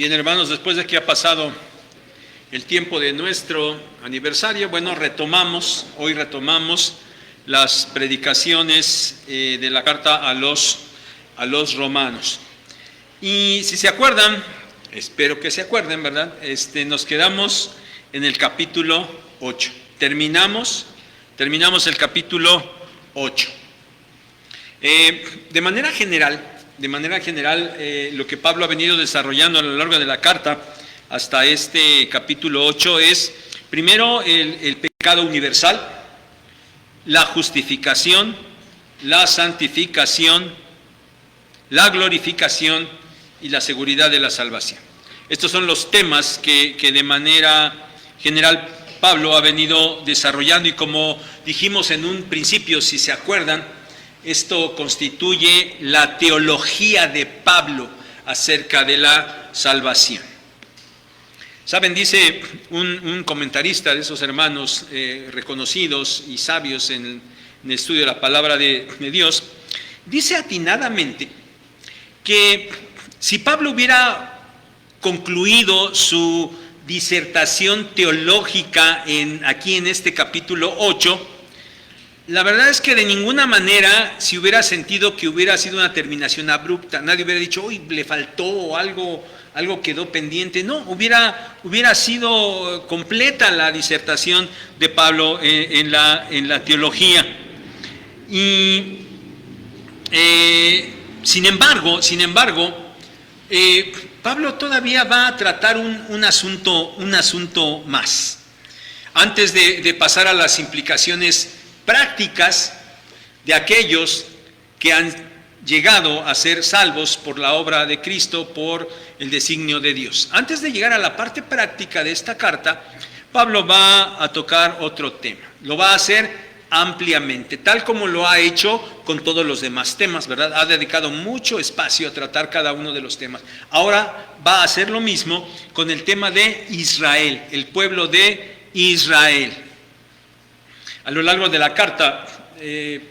Bien, hermanos, después de que ha pasado el tiempo de nuestro aniversario, bueno, hoy retomamos las predicaciones de la carta a los romanos. Y si se acuerdan, espero que se acuerden, ¿verdad? Nos quedamos en el capítulo 8. Terminamos el capítulo 8. De manera general, lo que Pablo ha venido desarrollando a lo largo de la carta hasta este capítulo 8 es, primero, el pecado universal, la justificación, la santificación, la glorificación y la seguridad de la salvación. Estos son los temas que de manera general Pablo ha venido desarrollando, y como dijimos en un principio, si se acuerdan, esto constituye la teología de Pablo acerca de la salvación. Saben, dice un comentarista de esos hermanos reconocidos y sabios en el estudio de la palabra de Dios, dice atinadamente que si Pablo hubiera concluido su disertación teológica aquí en este capítulo 8, la verdad es que de ninguna manera se hubiera sentido que hubiera sido una terminación abrupta. Nadie hubiera dicho, uy, le faltó o algo quedó pendiente. No, hubiera sido completa la disertación de Pablo en la teología. Y sin embargo, Pablo todavía va a tratar un asunto más. Antes de pasar a las implicaciones prácticas de aquellos que han llegado a ser salvos por la obra de Cristo, por el designio de Dios. Antes de llegar a la parte práctica de esta carta, Pablo va a tocar otro tema. Lo va a hacer ampliamente, tal como lo ha hecho con todos los demás temas, ¿verdad? Ha dedicado mucho espacio a tratar cada uno de los temas. Ahora va a hacer lo mismo con el tema de Israel, el pueblo de Israel. A lo largo de la carta,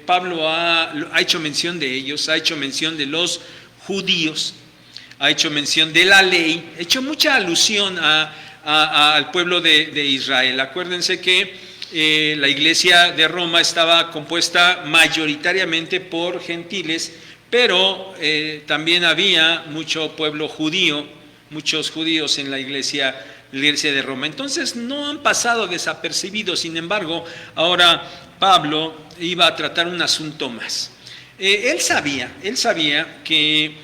Pablo ha hecho mención de ellos, ha hecho mención de los judíos, ha hecho mención de la ley, ha hecho mucha alusión al pueblo de Israel. Acuérdense que la iglesia de Roma estaba compuesta mayoritariamente por gentiles, pero también había mucho pueblo judío, muchos judíos en la iglesia de Roma. Entonces no han pasado desapercibidos. Sin embargo, ahora Pablo iba a tratar un asunto más. Él sabía que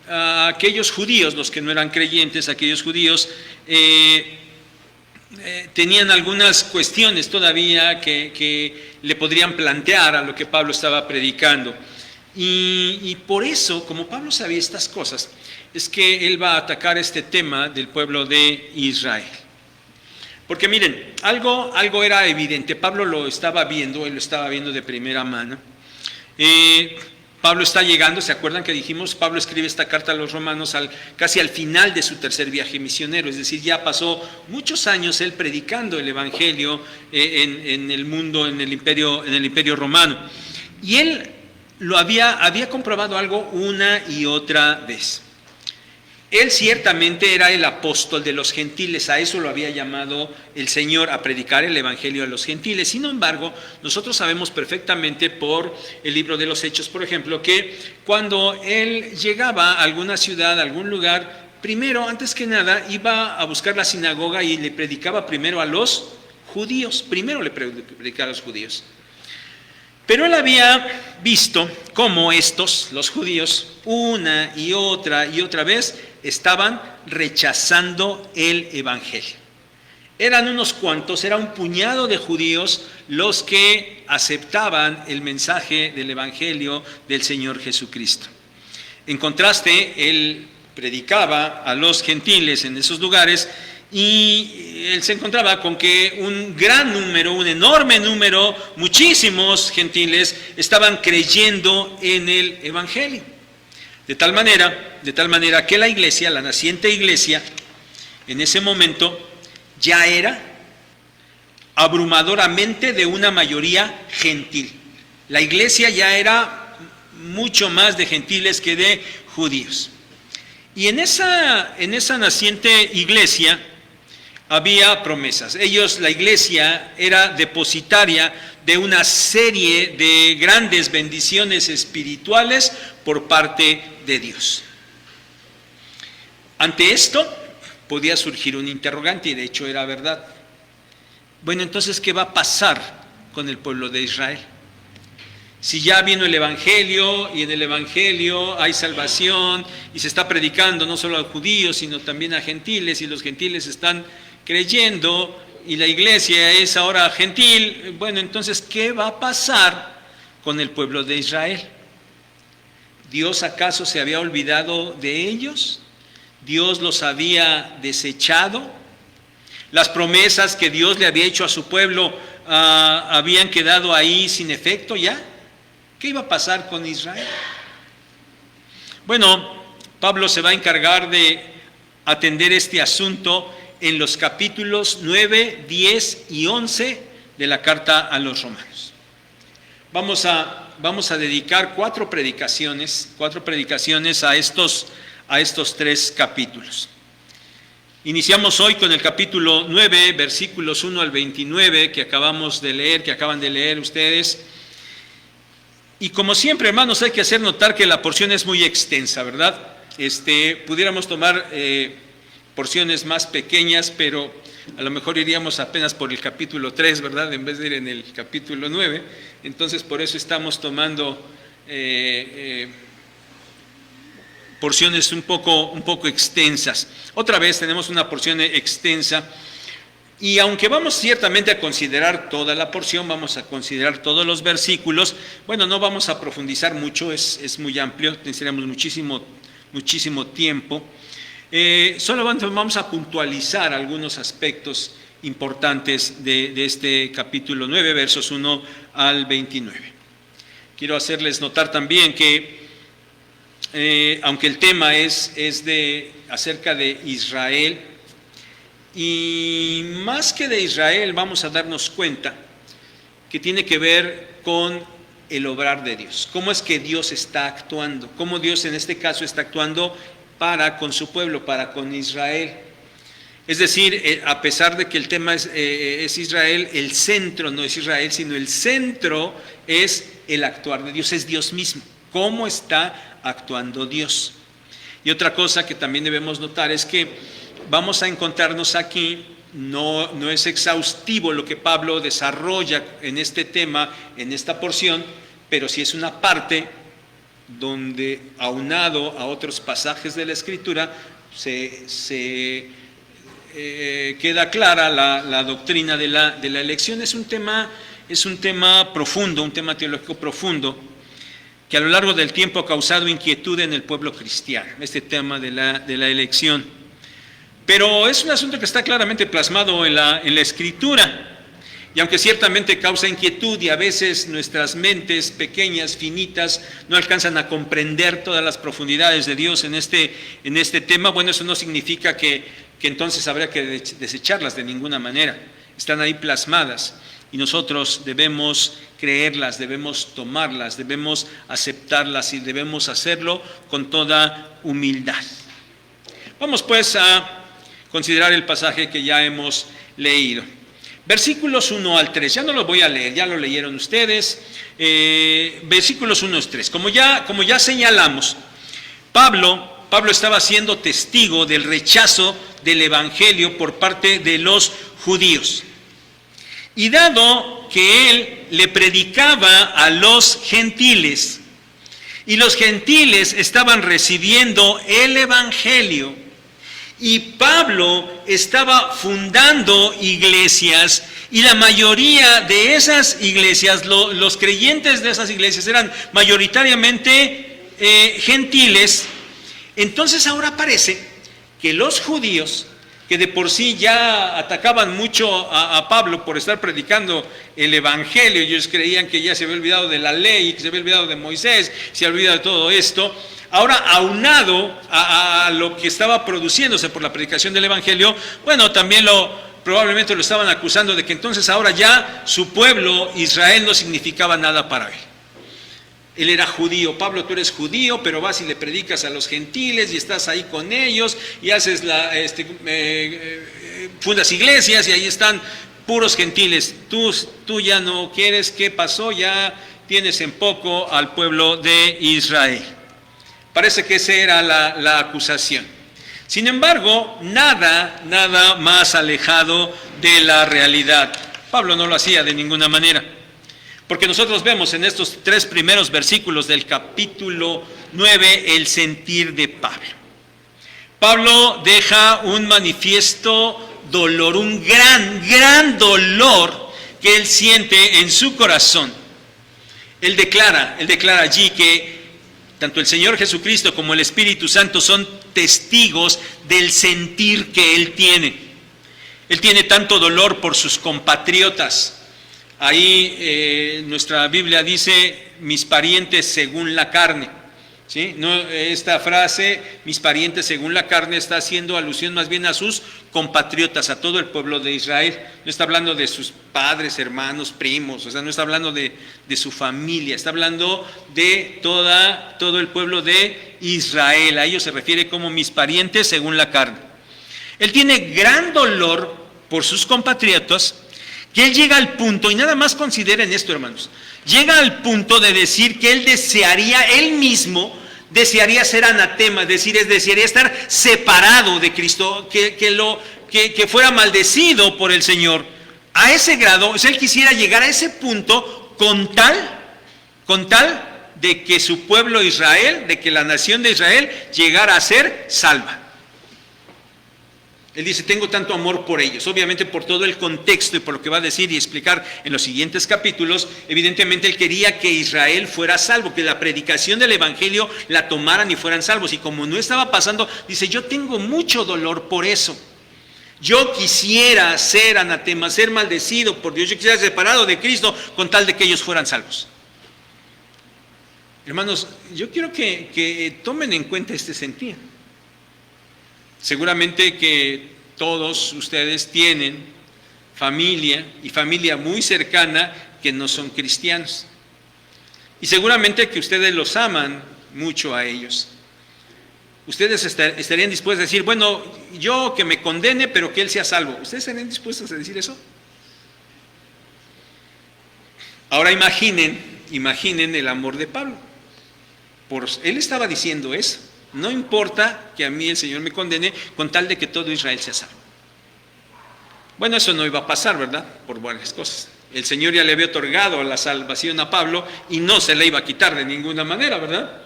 aquellos judíos, los que no eran creyentes, aquellos judíos tenían algunas cuestiones todavía que le podrían plantear a lo que Pablo estaba predicando. Y por eso, como Pablo sabía estas cosas, es que él va a atacar este tema del pueblo de Israel. Porque miren, algo era evidente. Pablo lo estaba viendo, él lo estaba viendo de primera mano. Pablo está llegando, ¿se acuerdan que dijimos? Pablo escribe esta carta a los romanos casi al final de su tercer viaje misionero, es decir, ya pasó muchos años él predicando el evangelio en el mundo, en el imperio romano. Y él lo había comprobado algo una y otra vez. Él ciertamente era el apóstol de los gentiles, a eso lo había llamado el Señor, a predicar el evangelio a los gentiles. Sin embargo, nosotros sabemos perfectamente por el libro de los Hechos, por ejemplo, que cuando él llegaba a alguna ciudad, a algún lugar, primero, antes que nada, iba a buscar la sinagoga y le predicaba primero a los judíos. Pero él había visto cómo los judíos, una y otra vez, estaban rechazando el evangelio. Eran unos cuantos, era un puñado de judíos los que aceptaban el mensaje del evangelio del Señor Jesucristo. En contraste, él predicaba a los gentiles en esos lugares y él se encontraba con que un enorme número, muchísimos gentiles estaban creyendo en el evangelio. De tal manera que la iglesia, la naciente iglesia, en ese momento ya era abrumadoramente de una mayoría gentil. La iglesia ya era mucho más de gentiles que de judíos. Y en esa naciente iglesia había promesas. La iglesia era depositaria de una serie de grandes bendiciones espirituales por parte de Dios. Ante esto podía surgir un interrogante, y de hecho era verdad. Bueno, entonces, ¿qué va a pasar con el pueblo de Israel? Si ya vino el Evangelio, y en el Evangelio hay salvación, y se está predicando no solo a judíos, sino también a gentiles, y los gentiles están creyendo, y la iglesia es ahora gentil, bueno, entonces, ¿qué va a pasar con el pueblo de Israel? ¿Dios acaso se había olvidado de ellos? ¿Dios los había desechado? ¿Las promesas que Dios le había hecho a su pueblo habían quedado ahí sin efecto ya? ¿Qué iba a pasar con Israel? Bueno, Pablo se va a encargar de atender este asunto en los capítulos 9, 10 y 11 de la carta a los Romanos. Vamos a dedicar cuatro predicaciones a estos tres capítulos. Iniciamos hoy con el capítulo 9, versículos 1 al 29, que acaban de leer ustedes. Y como siempre, hermanos, hay que hacer notar que la porción es muy extensa, ¿verdad? Pudiéramos tomar porciones más pequeñas, pero a lo mejor iríamos apenas por el capítulo 3, ¿verdad? En vez de ir en el capítulo 9. Entonces, por eso estamos tomando porciones un poco extensas. Otra vez tenemos una porción extensa, y aunque vamos ciertamente a considerar toda la porción, vamos a considerar todos los versículos, bueno, no vamos a profundizar mucho, es muy amplio, necesitaríamos muchísimo tiempo. Solo vamos a puntualizar algunos aspectos importantes de este capítulo 9, versos 1 al 29. Quiero hacerles notar también que aunque el tema es acerca de Israel, y más que de Israel, vamos a darnos cuenta que tiene que ver con el obrar de Dios. ¿Cómo es que Dios está actuando? ¿Cómo Dios en este caso está actuando con su pueblo, con Israel? Es decir, a pesar de que el tema es Israel, el centro no es Israel, sino el centro es el actuar de Dios, es Dios mismo. ¿Cómo está actuando Dios? Y otra cosa que también debemos notar es que vamos a encontrarnos aquí, no es exhaustivo lo que Pablo desarrolla en este tema, en esta porción, pero sí es una parte donde, aunado a otros pasajes de la Escritura, se queda clara la doctrina de la elección. Es un tema profundo, un tema teológico profundo, que a lo largo del tiempo ha causado inquietud en el pueblo cristiano, este tema de la elección. Pero es un asunto que está claramente plasmado en la Escritura, y aunque ciertamente causa inquietud y a veces nuestras mentes pequeñas, finitas, no alcanzan a comprender todas las profundidades de Dios en este tema, bueno, eso no significa que entonces habría que desecharlas de ninguna manera. Están ahí plasmadas y nosotros debemos creerlas, debemos tomarlas, debemos aceptarlas y debemos hacerlo con toda humildad. Vamos pues a considerar el pasaje que ya hemos leído. Versículos 1 al 3, ya no lo voy a leer, ya lo leyeron ustedes. Versículos 1 al 3, como ya señalamos, Pablo estaba siendo testigo del rechazo del Evangelio por parte de los judíos. Y dado que él le predicaba a los gentiles, y los gentiles estaban recibiendo el Evangelio, y Pablo estaba fundando iglesias, y la mayoría de esas iglesias, los creyentes de esas iglesias eran mayoritariamente gentiles. Entonces ahora parece que los judíos, que de por sí ya atacaban mucho a Pablo por estar predicando el Evangelio, ellos creían que ya se había olvidado de la ley, que se había olvidado de Moisés, se había olvidado de todo esto. Ahora, aunado a lo que estaba produciéndose por la predicación del Evangelio, bueno, también probablemente lo estaban acusando de que entonces ahora ya su pueblo, Israel, no significaba nada para él. Él era judío. Pablo, tú eres judío, pero vas y le predicas a los gentiles y estás ahí con ellos y haces fundas iglesias y ahí están puros gentiles. Tú ya no quieres. ¿Qué pasó? Ya tienes en poco al pueblo de Israel. Parece que esa era la acusación. Sin embargo, nada más alejado de la realidad. Pablo no lo hacía de ninguna manera. Porque nosotros vemos en estos 3 primeros versículos del capítulo 9 el sentir de Pablo. Pablo deja un manifiesto dolor, un gran dolor que él siente en su corazón. Él declara allí que tanto el Señor Jesucristo como el Espíritu Santo son testigos del sentir que él tiene. Él tiene tanto dolor por sus compatriotas. Ahí nuestra Biblia dice, mis parientes según la carne. ¿Sí? No, esta frase, mis parientes según la carne, está haciendo alusión más bien a sus compatriotas, a todo el pueblo de Israel. No está hablando de sus padres, hermanos, primos, o sea, no está hablando de su familia, está hablando de todo el pueblo de Israel. A ellos se refiere como mis parientes según la carne. Él tiene gran dolor por sus compatriotas, que él llega al punto, y nada más consideren esto, hermanos, llega al punto de decir que él mismo desearía ser anatema, es decir, desearía estar separado de Cristo, que fuera maldecido por el Señor. A ese grado, o sea, él quisiera llegar a ese punto con tal de que su pueblo Israel, de que la nación de Israel llegara a ser salva. Él dice, tengo tanto amor por ellos. Obviamente por todo el contexto y por lo que va a decir y explicar en los siguientes capítulos, evidentemente él quería que Israel fuera salvo, que la predicación del evangelio la tomaran y fueran salvos. Y como no estaba pasando, dice, yo tengo mucho dolor por eso. Yo quisiera ser anatema, ser maldecido por Dios. Yo quisiera ser separado de Cristo con tal de que ellos fueran salvos. Hermanos, yo quiero que tomen en cuenta este sentir. Seguramente que todos ustedes tienen familia y familia muy cercana que no son cristianos. Y seguramente que ustedes los aman mucho a ellos. Ustedes estarían dispuestos a decir, bueno, yo que me condene, pero que él sea salvo. ¿Ustedes estarían dispuestos a decir eso? Ahora imaginen el amor de Pablo. Él estaba diciendo eso. No importa que a mí el Señor me condene con tal de que todo Israel sea salvo. Bueno, eso no iba a pasar, ¿verdad? Por varias cosas. El Señor ya le había otorgado la salvación a Pablo y no se le iba a quitar de ninguna manera, ¿verdad?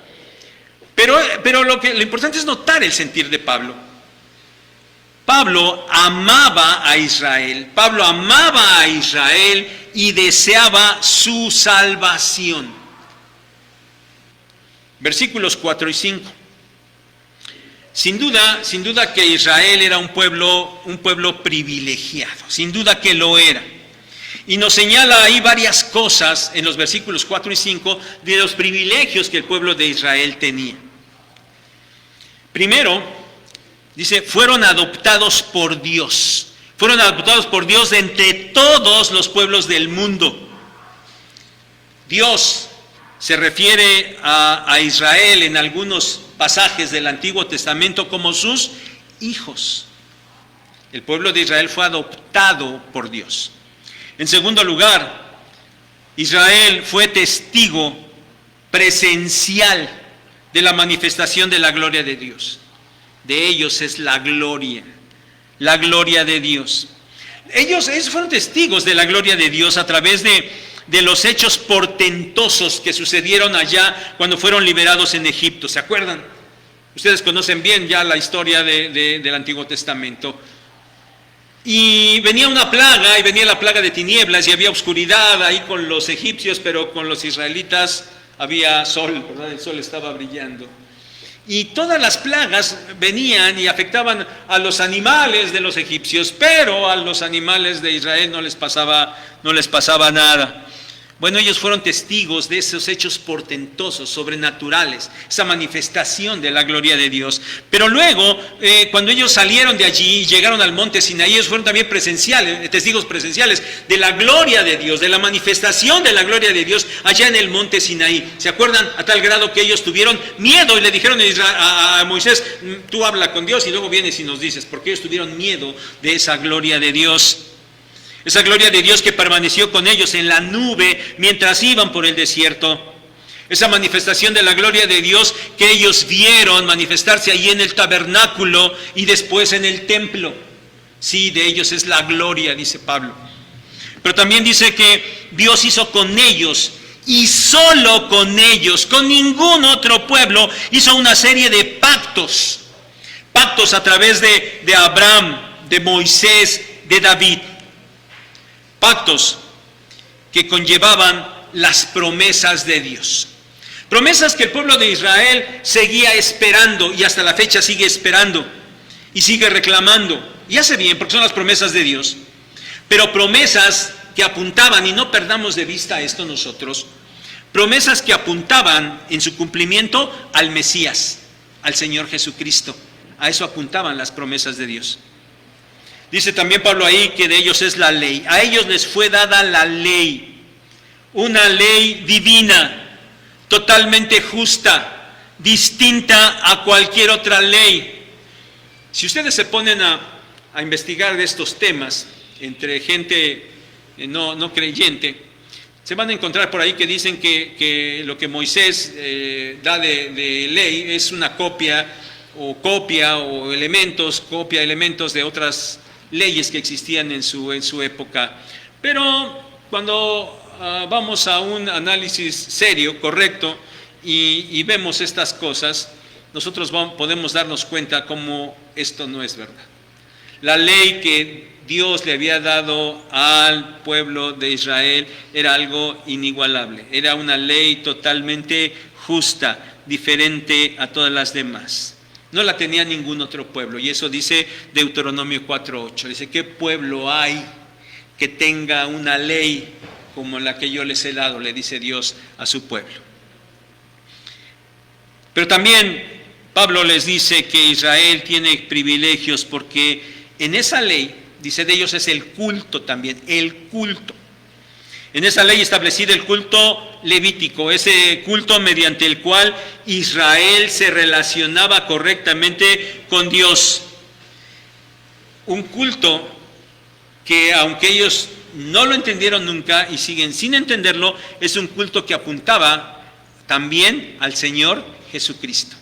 Pero lo importante es notar el sentir de Pablo. Pablo amaba a Israel. Pablo amaba a Israel y deseaba su salvación. Versículos 4 y 5. Sin duda que Israel era un pueblo privilegiado, sin duda que lo era. Y nos señala ahí varias cosas en los versículos 4 y 5 de los privilegios que el pueblo de Israel tenía. Primero, dice, fueron adoptados por Dios. Fueron adoptados por Dios de entre todos los pueblos del mundo. Dios se refiere a Israel en algunos pasajes del Antiguo Testamento como sus hijos. El pueblo de Israel fue adoptado por Dios. En segundo lugar, Israel fue testigo presencial de la manifestación de la gloria de Dios. De ellos es la gloria de Dios. Ellos fueron testigos de la gloria de Dios a través de los hechos portentosos que sucedieron allá cuando fueron liberados en Egipto. ¿Se acuerdan? Ustedes conocen bien ya la historia del Antiguo Testamento. Y venía una plaga, y venía la plaga de tinieblas, y había oscuridad ahí con los egipcios, pero con los israelitas había sol, ¿verdad? El sol estaba brillando. Y todas las plagas venían y afectaban a los animales de los egipcios, pero a los animales de Israel no les pasaba nada. Bueno, ellos fueron testigos de esos hechos portentosos, sobrenaturales, esa manifestación de la gloria de Dios. Pero luego, cuando ellos salieron de allí y llegaron al monte Sinaí, ellos fueron también testigos presenciales de la gloria de Dios, de la manifestación de la gloria de Dios allá en el monte Sinaí. ¿Se acuerdan? A tal grado que ellos tuvieron miedo y le dijeron a Moisés, tú habla con Dios y luego vienes y nos dices, porque ellos tuvieron miedo de esa gloria de Dios. Esa gloria de Dios que permaneció con ellos en la nube mientras iban por el desierto. Esa manifestación de la gloria de Dios que ellos vieron manifestarse ahí en el tabernáculo y después en el templo. Sí, de ellos es la gloria, dice Pablo. Pero también dice que Dios hizo con ellos y solo con ellos, con ningún otro pueblo, hizo una serie de pactos. Pactos a través de Abraham, de Moisés, de David. Pactos que conllevaban las promesas de Dios. Promesas que el pueblo de Israel seguía esperando y hasta la fecha sigue esperando y sigue reclamando. Y hace bien porque son las promesas de Dios. Pero promesas que apuntaban, y no perdamos de vista esto nosotros, promesas que apuntaban en su cumplimiento al Mesías, al Señor Jesucristo. A eso apuntaban las promesas de Dios. Dice también Pablo ahí que de ellos es la ley. A ellos les fue dada la ley, una ley divina, totalmente justa, distinta a cualquier otra ley. Si ustedes se ponen a investigar de estos temas entre gente no creyente, se van a encontrar por ahí que dicen que lo que Moisés da de ley es una copia elementos de otras leyes que existían en su época. Pero cuando vamos a un análisis serio, correcto, y vemos estas cosas, nosotros podemos darnos cuenta cómo esto no es verdad. La ley que Dios le había dado al pueblo de Israel era algo inigualable, era una ley totalmente justa, diferente a todas las demás. No la tenía ningún otro pueblo, y eso dice Deuteronomio 4:8. Dice, ¿qué pueblo hay que tenga una ley como la que yo les he dado? Le dice Dios a su pueblo. Pero también Pablo les dice que Israel tiene privilegios porque en esa ley, dice, de ellos es el culto también, el culto. En esa ley establecida el culto levítico, ese culto mediante el cual Israel se relacionaba correctamente con Dios. Un culto que, aunque ellos no lo entendieron nunca y siguen sin entenderlo, es un culto que apuntaba también al Señor Jesucristo.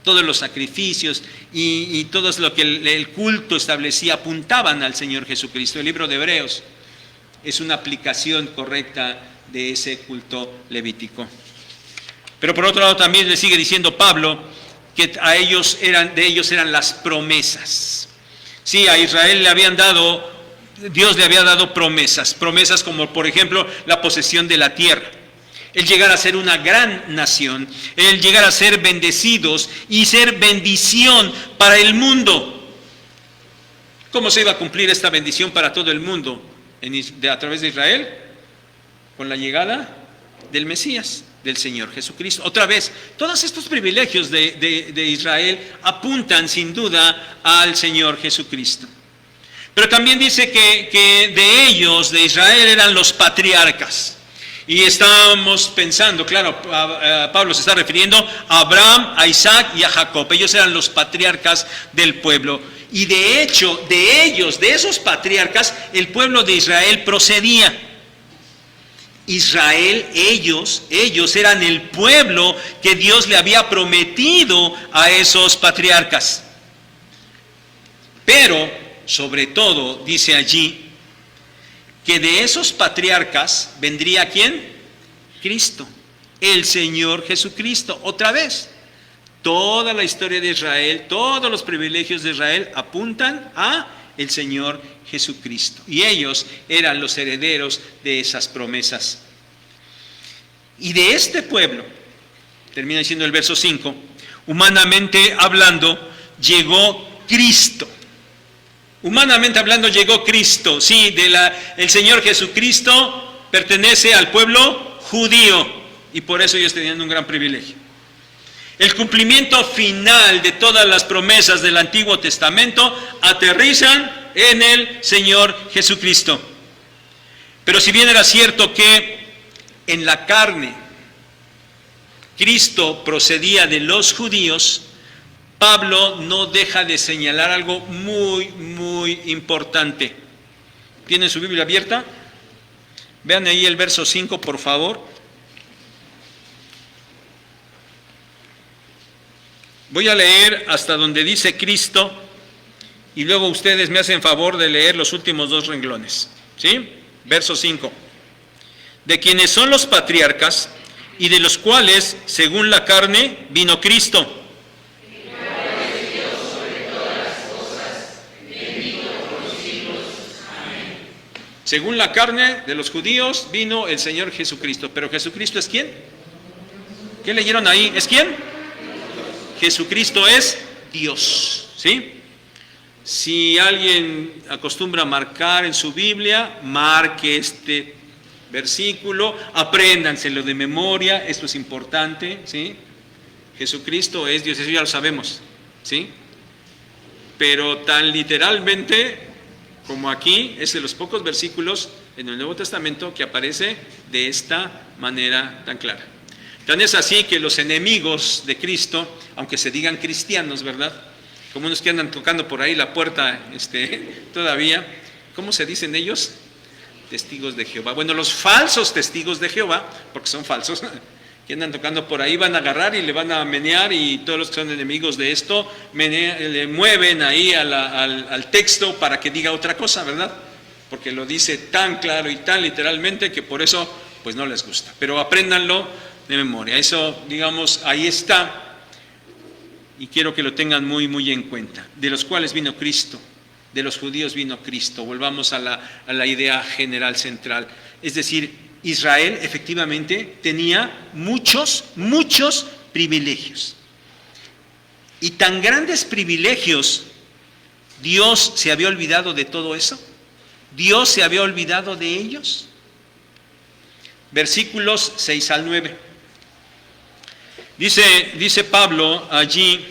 Todos los sacrificios y todo lo que el culto establecía apuntaban al Señor Jesucristo. El libro de Hebreos es una aplicación correcta de ese culto levítico. Pero por otro lado también le sigue diciendo Pablo que de ellos eran las promesas. Sí, a Israel Dios le había dado promesas como por ejemplo la posesión de la tierra, el llegar a ser una gran nación, el llegar a ser bendecidos y ser bendición para el mundo. ¿Cómo se iba a cumplir esta bendición para todo el mundo a través de Israel? Con la llegada del Mesías, del Señor Jesucristo. Otra vez, todos estos privilegios de Israel apuntan sin duda al Señor Jesucristo. Pero también dice que de ellos, de Israel, eran los patriarcas. Y estamos pensando, claro, Pablo se está refiriendo a Abraham, a Isaac y a Jacob. Ellos eran los patriarcas del pueblo. Y de hecho, de esos patriarcas, el pueblo de Israel procedía. Israel, ellos eran el pueblo que Dios le había prometido a esos patriarcas. Pero, sobre todo, dice allí, que de esos patriarcas vendría ¿quién? Cristo, el Señor Jesucristo. Otra vez, toda la historia de Israel, todos los privilegios de Israel apuntan a el Señor Jesucristo. Y ellos eran los herederos de esas promesas. Y de este pueblo, termina diciendo el verso 5, humanamente hablando, llegó Cristo. Humanamente hablando llegó Cristo, sí, el Señor Jesucristo pertenece al pueblo judío y por eso ellos tenían un gran privilegio. El cumplimiento final de todas las promesas del Antiguo Testamento aterrizan en el Señor Jesucristo. Pero si bien era cierto que en la carne Cristo procedía de los judíos, Pablo no deja de señalar algo muy, muy importante. ¿Tienen su Biblia abierta? Vean ahí el verso 5, por favor. Voy a leer hasta donde dice Cristo y luego ustedes me hacen favor de leer los últimos 2 renglones. ¿Sí? Verso 5. De quienes son los patriarcas y de los cuales, según la carne, vino Cristo. Según la carne de los judíos vino el Señor Jesucristo. ¿Pero Jesucristo es quién? ¿Qué leyeron ahí? ¿Es quién? Jesucristo es Dios. ¿Sí? Si alguien acostumbra a marcar en su Biblia, marque este versículo, apréndanselo de memoria, esto es importante. ¿Sí? Jesucristo es Dios, eso ya lo sabemos. ¿Sí? Pero tan literalmente como aquí, es de los pocos versículos en el Nuevo Testamento que aparece de esta manera tan clara. Tan es así que los enemigos de Cristo, aunque se digan cristianos, ¿verdad? Como unos que andan tocando por ahí la puerta todavía, ¿cómo se dicen ellos? Testigos de Jehová. Bueno, los falsos testigos de Jehová, porque son falsos, que andan tocando por ahí, van a agarrar y le van a menear, y todos los que son enemigos de esto le mueven ahí al texto para que diga otra cosa, ¿verdad? Porque lo dice tan claro y tan literalmente que por eso pues no les gusta. Pero apréndanlo de memoria. Eso, digamos, ahí está y quiero que lo tengan muy, muy en cuenta. De los cuales vino Cristo, de los judíos vino Cristo. Volvamos a la idea general central. Es decir, Israel efectivamente tenía muchos, muchos privilegios. Y tan grandes privilegios, ¿Dios se había olvidado de todo eso? ¿Dios se había olvidado de ellos? Versículos 6 al 9. Dice Pablo allí,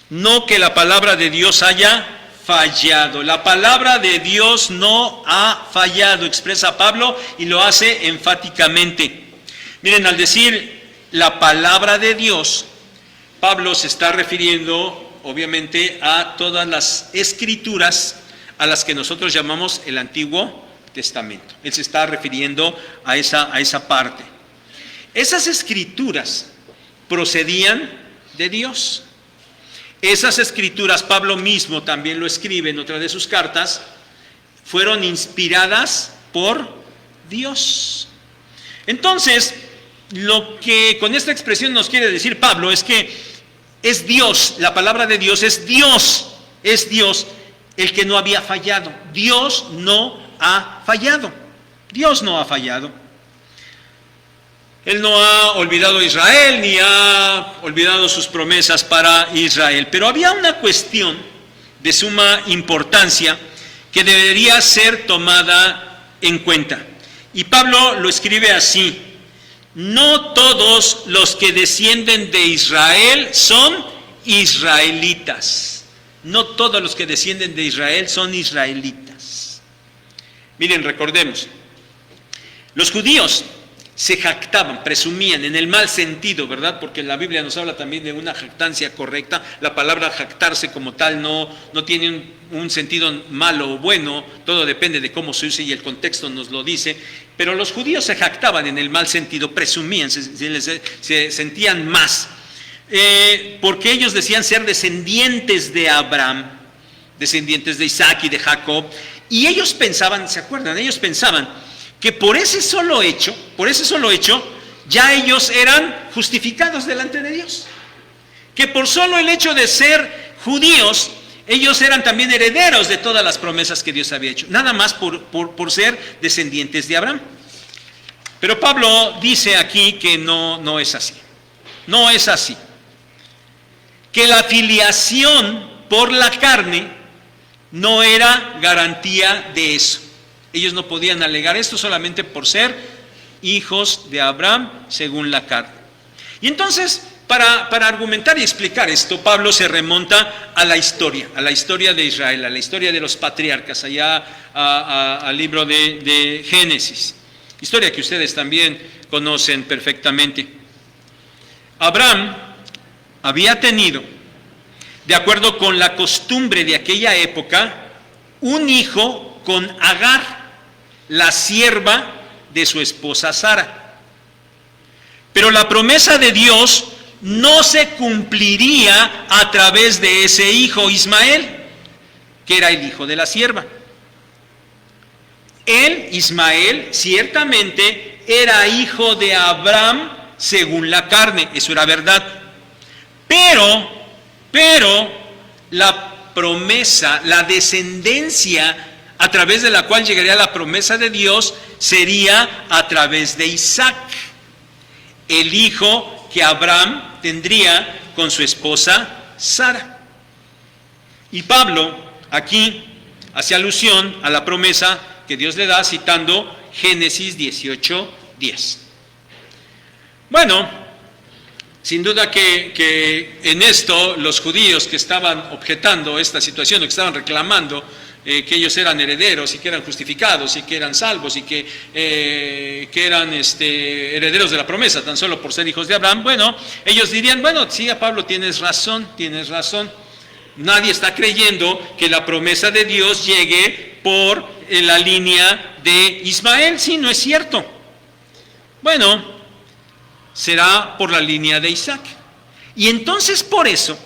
no que la palabra de Dios haya fallado. La palabra de Dios no ha fallado, expresa Pablo y lo hace enfáticamente. Miren, al decir la palabra de Dios, Pablo se está refiriendo obviamente a todas las escrituras a las que nosotros llamamos el Antiguo Testamento. Él se está refiriendo a esa parte. Esas escrituras procedían de Dios. Esas escrituras, Pablo mismo también lo escribe en otra de sus cartas, fueron inspiradas por Dios. Entonces, lo que con esta expresión nos quiere decir Pablo es que es Dios, la palabra de Dios es Dios el que no había fallado. Dios no ha fallado. Dios no ha fallado. Él no ha olvidado a Israel, ni ha olvidado sus promesas para Israel. Pero había una cuestión de suma importancia que debería ser tomada en cuenta. Y Pablo lo escribe así: no todos los que descienden de Israel son israelitas. No todos los que descienden de Israel son israelitas. Miren, recordemos, los judíos se jactaban, presumían, en el mal sentido, ¿verdad? Porque la Biblia nos habla también de una jactancia correcta. La palabra jactarse como tal no tiene un sentido malo o bueno, todo depende de cómo se use y el contexto nos lo dice. Pero los judíos se jactaban en el mal sentido, presumían, se sentían más. Porque ellos decían ser descendientes de Abraham, descendientes de Isaac y de Jacob. Y ellos pensaban, ¿se acuerdan? Ellos pensaban que por ese solo hecho, ya ellos eran justificados delante de Dios. Que por solo el hecho de ser judíos, ellos eran también herederos de todas las promesas que Dios había hecho, nada más por ser descendientes de Abraham. Pero Pablo dice aquí que no es así. No es así. Que la filiación por la carne no era garantía de eso. Ellos no podían alegar esto solamente por ser hijos de Abraham según la carne. Y entonces, para argumentar y explicar esto, Pablo se remonta a la historia de Israel, a la historia de los patriarcas, allá al libro de Génesis. Historia que ustedes también conocen perfectamente. Abraham había tenido, de acuerdo con la costumbre de aquella época, un hijo con Agar, la sierva de su esposa Sara. Pero la promesa de Dios no se cumpliría a través de ese hijo Ismael, que era el hijo de la sierva. Él, Ismael, ciertamente era hijo de Abraham según la carne, eso era verdad. Pero la promesa, la descendencia a través de la cual llegaría la promesa de Dios sería a través de Isaac, el hijo que Abraham tendría con su esposa Sara. Y Pablo aquí hace alusión a la promesa que Dios le da citando Génesis 18:10. Bueno, sin duda que en esto los judíos que estaban objetando esta situación, o que estaban reclamando que ellos eran herederos y que eran justificados y que eran salvos y que eran herederos de la promesa tan solo por ser hijos de Abraham, bueno, ellos dirían, bueno, sí, Pablo, tienes razón. Nadie está creyendo que la promesa de Dios llegue por la línea de Ismael. Sí, no es cierto. Bueno, será por la línea de Isaac. Y entonces por eso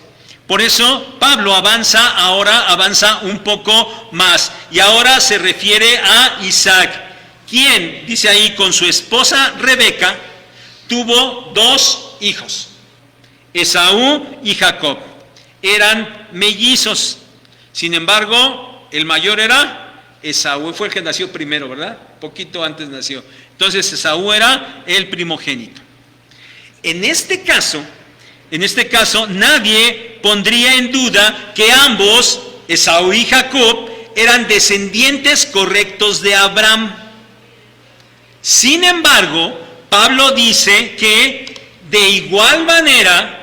Pablo avanza un poco más. Y ahora se refiere a Isaac, quien, dice ahí, con su esposa Rebeca, tuvo 2 hijos, Esaú y Jacob. Eran mellizos. Sin embargo, el mayor era Esaú, fue el que nació primero, ¿verdad? Poquito antes nació. Entonces Esaú era el primogénito. En este caso, nadie pondría en duda que ambos, Esaú y Jacob, eran descendientes correctos de Abraham. Sin embargo, Pablo dice que de igual manera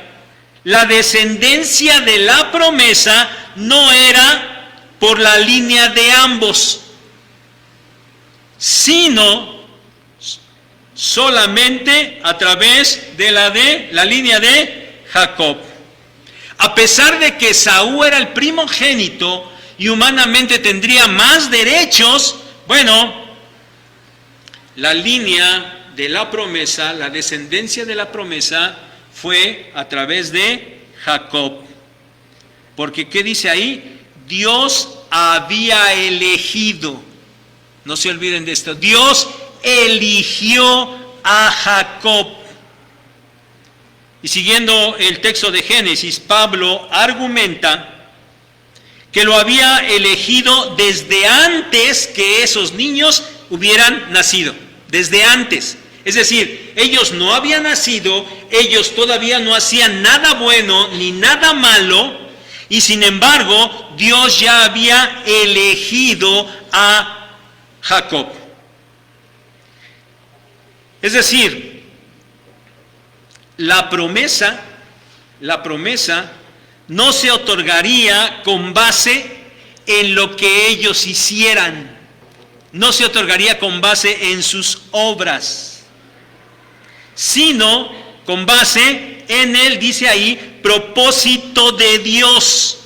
la descendencia de la promesa no era por la línea de ambos, sino solamente a través de la línea de Jacob. A pesar de que Esaú era el primogénito y humanamente tendría más derechos, bueno, la línea de la promesa, la descendencia de la promesa fue a través de Jacob. Porque ¿qué dice ahí? Dios había elegido, no se olviden de esto, Dios eligió a Jacob. Y siguiendo el texto de Génesis, Pablo argumenta que lo había elegido desde antes que esos niños hubieran nacido, desde antes. Es decir, ellos no habían nacido, ellos todavía no hacían nada bueno ni nada malo, y sin embargo, Dios ya había elegido a Jacob. Es decir, la promesa no se otorgaría con base en lo que ellos hicieran, no se otorgaría con base en sus obras, sino con base en el, dice ahí, propósito de Dios,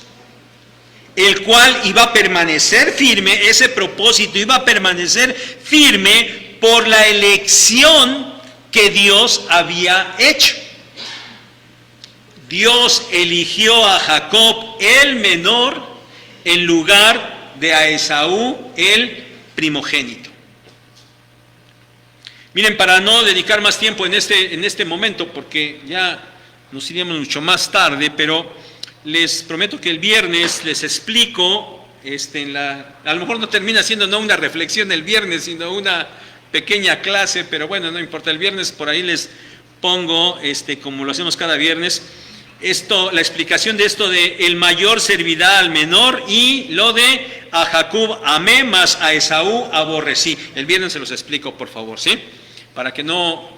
el cual iba a permanecer firme, ese propósito iba a permanecer firme por la elección que Dios había hecho. Dios eligió a Jacob, el menor, en lugar de a Esaú, el primogénito. Miren, para no dedicar más tiempo en este momento, porque ya nos iríamos mucho más tarde, pero les prometo que el viernes les explico, a lo mejor no termina siendo no una reflexión el viernes, sino una pequeña clase, pero bueno, no importa, el viernes por ahí les pongo, como lo hacemos cada viernes, la explicación de esto de el mayor servirá al menor, y lo de a Jacob amé, mas a Esaú aborrecí. El viernes se los explico, por favor, ¿sí? Para que no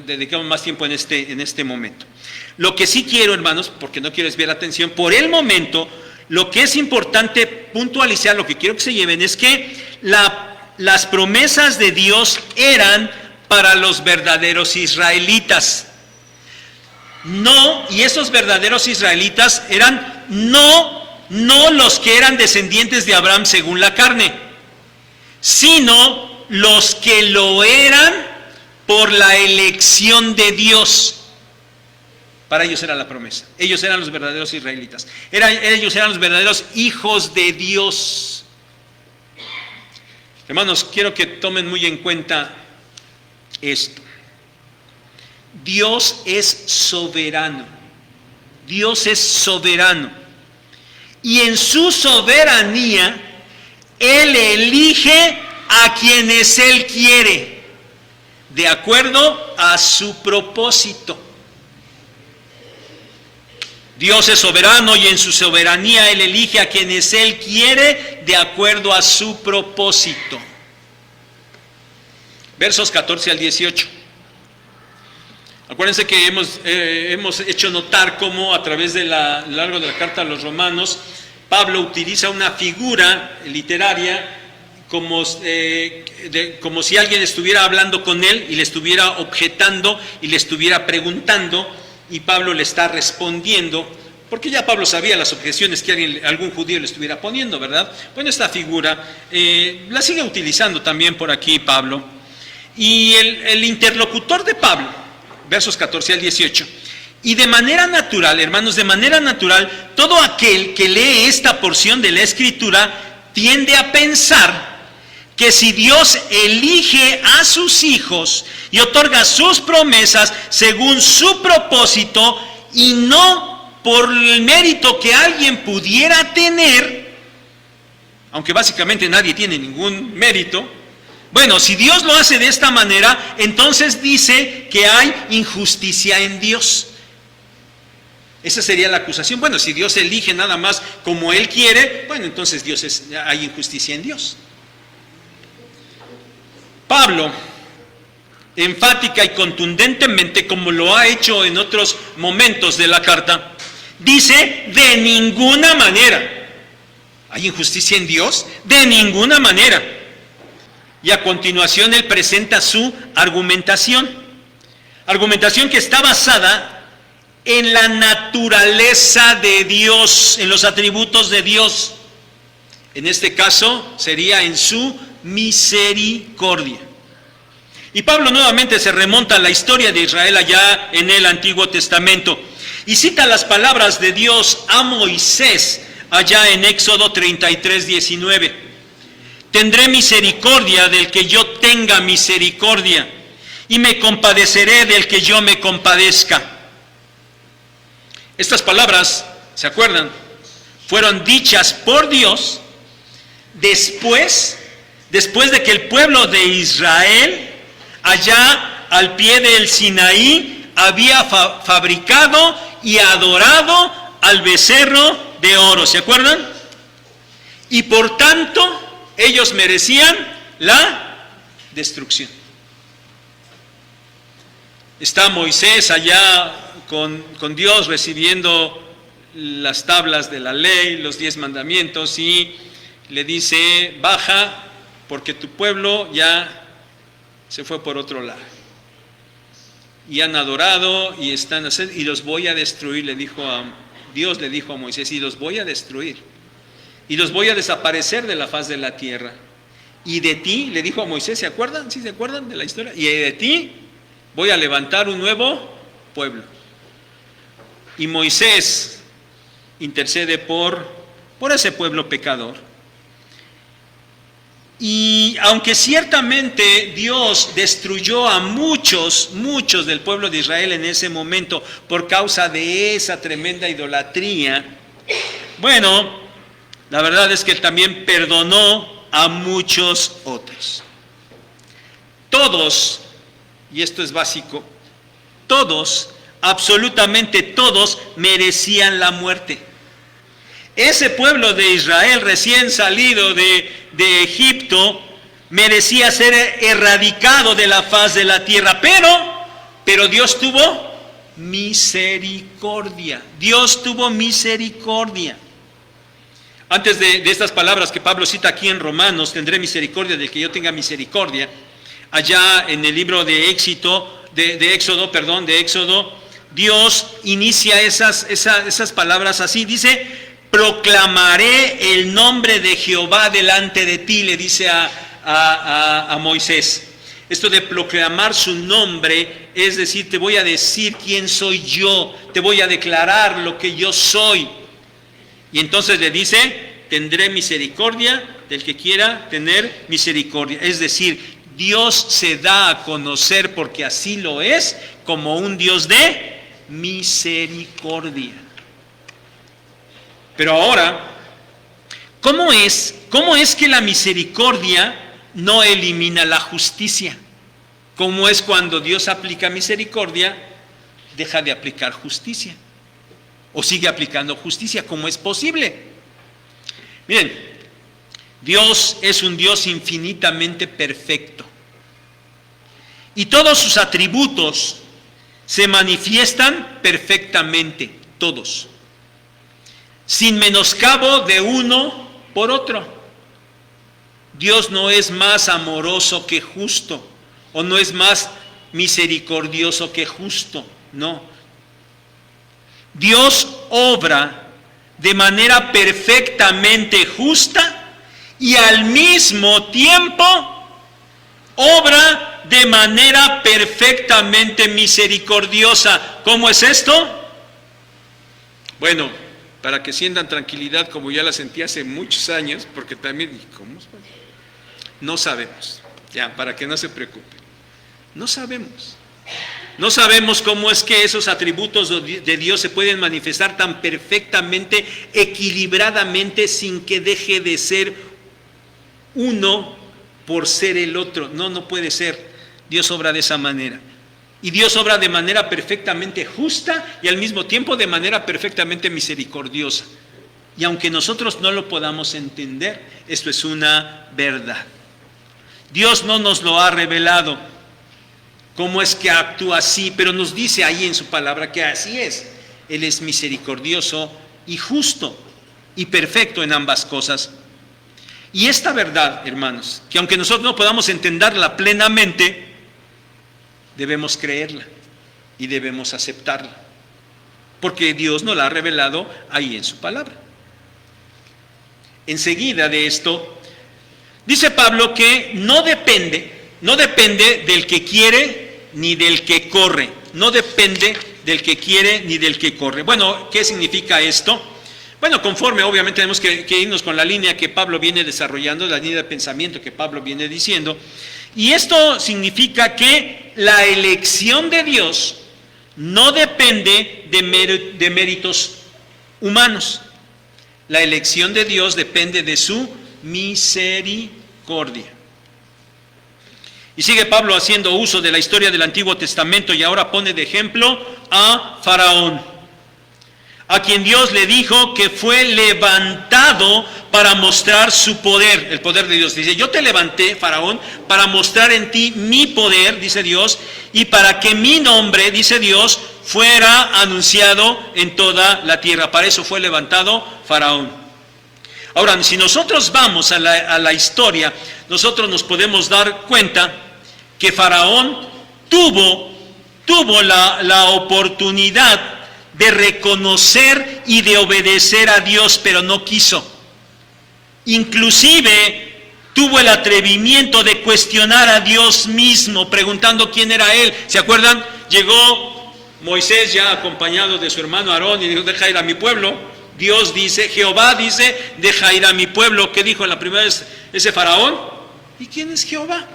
dediquemos más tiempo en este momento. Lo que sí quiero, hermanos, porque no quiero desviar la atención, por el momento, lo que es importante puntualizar, lo que quiero que se lleven, es que las promesas de Dios eran para los verdaderos israelitas. No, y esos verdaderos israelitas eran no los que eran descendientes de Abraham según la carne, sino los que lo eran por la elección de Dios. Para ellos era la promesa. Ellos eran los verdaderos israelitas. Ellos eran los verdaderos hijos de Dios. Hermanos, quiero que tomen muy en cuenta esto. Dios es soberano. Dios es soberano. Y en su soberanía, Él elige a quienes Él quiere, de acuerdo a su propósito. Dios es soberano y en su soberanía Él elige a quienes Él quiere de acuerdo a su propósito. Versos 14 al 18. Acuérdense que hemos hecho notar cómo a través de lo largo de la carta a los romanos, Pablo utiliza una figura literaria como si alguien estuviera hablando con él y le estuviera objetando y le estuviera preguntando, y Pablo le está respondiendo, porque ya Pablo sabía las objeciones que algún judío le estuviera poniendo, ¿verdad? Bueno, esta figura la sigue utilizando también por aquí Pablo. Y el interlocutor de Pablo, versos 14 al 18, y de manera natural, hermanos, de manera natural, todo aquel que lee esta porción de la Escritura tiende a pensar que si Dios elige a sus hijos y otorga sus promesas según su propósito y no por el mérito que alguien pudiera tener, aunque básicamente nadie tiene ningún mérito, bueno, si Dios lo hace de esta manera, entonces dice que hay injusticia en Dios. Esa sería la acusación. Bueno, si Dios elige nada más como Él quiere, bueno, entonces hay injusticia en Dios. Pablo, enfática y contundentemente, como lo ha hecho en otros momentos de la carta, dice: de ninguna manera. ¿Hay injusticia en Dios? De ninguna manera. Y a continuación él presenta su argumentación que está basada en la naturaleza de Dios, en los atributos de Dios. En este caso sería en su misericordia. Y Pablo nuevamente se remonta a la historia de Israel allá en el Antiguo Testamento y cita las palabras de Dios a Moisés allá en Éxodo 33, 19. Tendré misericordia del que yo tenga misericordia, y me compadeceré del que yo me compadezca. Estas palabras, ¿se acuerdan? Fueron dichas por Dios después de que el pueblo de Israel, allá al pie del Sinaí, había fabricado y adorado al becerro de oro. ¿Se acuerdan? Y por tanto, ellos merecían la destrucción. Está Moisés allá con Dios recibiendo las tablas de la ley, los 10 mandamientos, y le dice: baja, porque tu pueblo ya se fue por otro lado. Y han adorado y y los voy a destruir, Dios le dijo a Moisés, y los voy a destruir. Y los voy a desaparecer de la faz de la tierra. Y de ti, le dijo a Moisés, ¿se acuerdan? ¿Sí se acuerdan de la historia? Y de ti voy a levantar un nuevo pueblo. Y Moisés intercede por ese pueblo pecador. Y aunque ciertamente Dios destruyó a muchos del pueblo de Israel en ese momento por causa de esa tremenda idolatría, bueno, la verdad es que Él también perdonó a muchos otros. Todos, y esto es básico, todos absolutamente todos, merecían la muerte. Ese pueblo de Israel recién salido de Egipto merecía ser erradicado de la faz de la tierra, pero Dios tuvo misericordia. Dios tuvo misericordia. Antes de estas palabras que Pablo cita aquí en Romanos, tendré misericordia del que yo tenga misericordia, allá en el libro de Éxodo, Dios inicia esas palabras así, dice: proclamaré el nombre de Jehová delante de ti, le dice a Moisés. Esto de proclamar su nombre es decir, te voy a decir quién soy yo, te voy a declarar lo que yo soy. Y entonces le dice: tendré misericordia del que quiera tener misericordia. Es decir, Dios se da a conocer, porque así lo es, como un Dios de misericordia. Pero ahora, ¿cómo es que la misericordia no elimina la justicia? ¿Cómo es cuando Dios aplica misericordia, deja de aplicar justicia? ¿O sigue aplicando justicia? ¿Cómo es posible? Miren, Dios es un Dios infinitamente perfecto. Y todos sus atributos se manifiestan perfectamente, todos, sin menoscabo de uno por otro. Dios no es más amoroso que justo, o no es más misericordioso que justo, no. Dios obra de manera perfectamente justa y al mismo tiempo obra de manera perfectamente misericordiosa. ¿Cómo es esto? Bueno, para que sientan tranquilidad, como ya la sentí hace muchos años, porque también, ¿cómo? No sabemos, ya, para que no se preocupen. No sabemos. No sabemos cómo es que esos atributos de Dios se pueden manifestar tan perfectamente, equilibradamente, sin que deje de ser uno por ser el otro. No puede ser. Dios obra de esa manera. Y Dios obra de manera perfectamente justa y al mismo tiempo de manera perfectamente misericordiosa. Y aunque nosotros no lo podamos entender, esto es una verdad. Dios no nos lo ha revelado cómo es que actúa así, pero nos dice ahí en su palabra que así es. Él es misericordioso y justo y perfecto en ambas cosas. Y esta verdad, hermanos, que aunque nosotros no podamos entenderla plenamente, debemos creerla y debemos aceptarla, porque Dios nos la ha revelado ahí en su palabra. Enseguida de esto, dice Pablo que no depende del que quiere ni del que corre. No depende del que quiere ni del que corre. Bueno, ¿qué significa esto? Bueno, conforme obviamente tenemos que irnos con la línea que Pablo viene desarrollando, la línea de pensamiento que Pablo viene diciendo. Y esto significa que la elección de Dios no depende de méritos humanos. La elección de Dios depende de su misericordia. Y sigue Pablo haciendo uso de la historia del Antiguo Testamento y ahora pone de ejemplo a Faraón, a quien Dios le dijo que fue levantado para mostrar su poder, el poder de Dios. Dice: yo te levanté, Faraón, para mostrar en ti mi poder, dice Dios, y para que mi nombre, dice Dios, fuera anunciado en toda la tierra. Para eso fue levantado Faraón. Ahora, si nosotros vamos a la historia, nosotros nos podemos dar cuenta que Faraón tuvo la oportunidad de reconocer y de obedecer a Dios, pero no quiso. Inclusive tuvo el atrevimiento de cuestionar a Dios mismo, preguntando quién era él. ¿Se acuerdan? Llegó Moisés ya acompañado de su hermano Aarón y dijo: deja ir a mi pueblo. Dios dice, Jehová dice, deja ir a mi pueblo. ¿Qué dijo la primera vez ese Faraón? ¿Y quién es Jehová?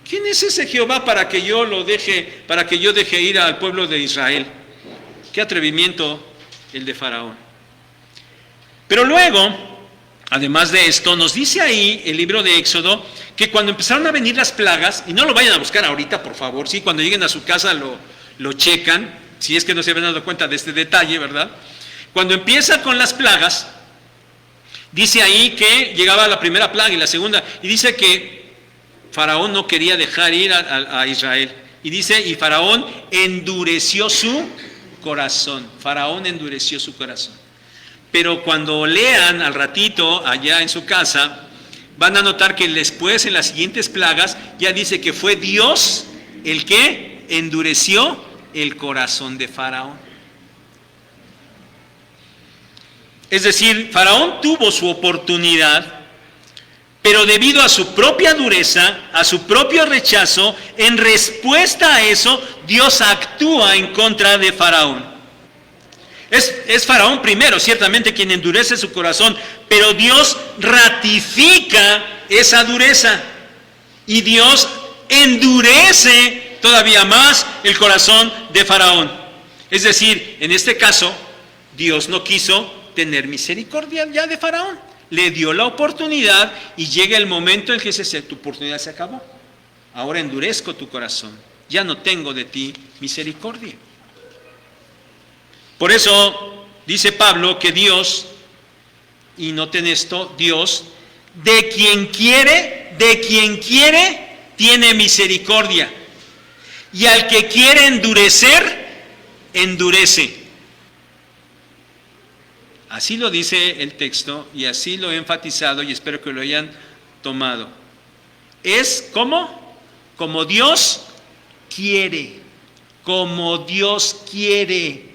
¿Quién es ese Jehová para que yo deje ir al pueblo de Israel? Qué atrevimiento el de Faraón. Pero luego, además de esto, nos dice ahí el libro de Éxodo que cuando empezaron a venir las plagas, y no lo vayan a buscar ahorita, por favor, ¿sí? Cuando lleguen a su casa lo checan, si es que no se habían dado cuenta de este detalle, ¿verdad? Cuando empieza con las plagas, dice ahí que llegaba la primera plaga y la segunda, y dice que Faraón no quería dejar ir a Israel. Y dice, y Faraón endureció su corazón. Faraón endureció su corazón. Pero cuando lean al ratito allá en su casa, van a notar que después en las siguientes plagas ya dice que fue Dios el que endureció el corazón de Faraón. Es decir, Faraón tuvo su oportunidad, pero debido a su propia dureza, a su propio rechazo, en respuesta a eso, Dios actúa en contra de Faraón. Es Faraón primero, ciertamente, quien endurece su corazón, pero Dios ratifica esa dureza y Dios endurece todavía más el corazón de Faraón. Es decir, en este caso, Dios no quiso tener misericordia ya de Faraón. Le dio la oportunidad y llega el momento en que dice, tu oportunidad se acabó. Ahora endurezco tu corazón. Ya no tengo de ti misericordia. Por eso dice Pablo que Dios, y noten esto, Dios, de quien quiere, tiene misericordia. Y al que quiere endurecer, endurece. Así lo dice el texto y así lo he enfatizado y espero que lo hayan tomado. Es como Dios quiere, como Dios quiere.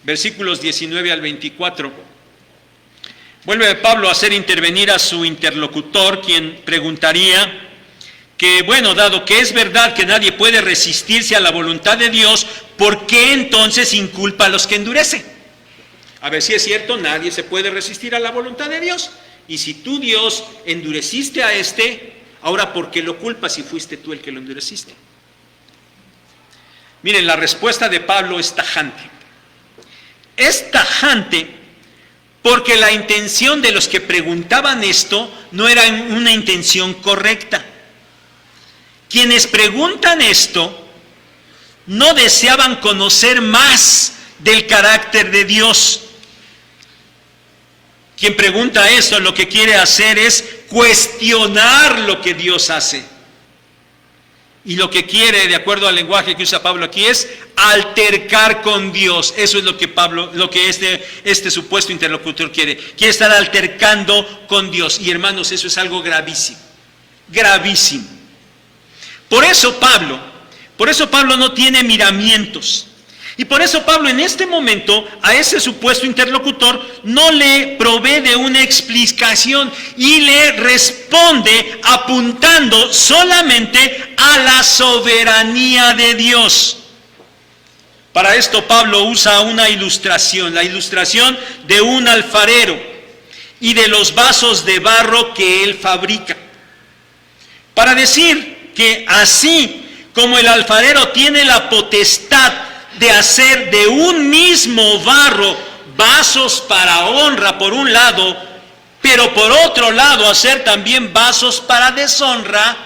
Versículos 19 al 24. Vuelve Pablo a hacer intervenir a su interlocutor, quien preguntaría que, bueno, dado que es verdad que nadie puede resistirse a la voluntad de Dios, ¿por qué entonces inculpa a los que endurecen? A ver si es cierto, nadie se puede resistir a la voluntad de Dios. Y si tú, Dios, endureciste a ahora ¿por qué lo culpas si fuiste tú el que lo endureciste? Miren, la respuesta de Pablo es tajante. Es tajante porque la intención de los que preguntaban esto no era una intención correcta. Quienes preguntan esto no deseaban conocer más del carácter de Dios. Quien pregunta esto lo que quiere hacer es cuestionar lo que Dios hace. Y lo que quiere, de acuerdo al lenguaje que usa Pablo aquí, es altercar con Dios. Eso es lo que este supuesto interlocutor quiere. Quiere estar altercando con Dios. Y hermanos, eso es algo gravísimo. Gravísimo. Por eso Pablo no tiene miramientos. Y por eso Pablo en este momento a ese supuesto interlocutor no le provee de una explicación y le responde apuntando solamente a la soberanía de Dios. Para esto Pablo usa una ilustración, la ilustración de un alfarero y de los vasos de barro que él fabrica. Para decir que así como el alfarero tiene la potestad de hacer de un mismo barro vasos para honra por un lado, pero por otro lado hacer también vasos para deshonra,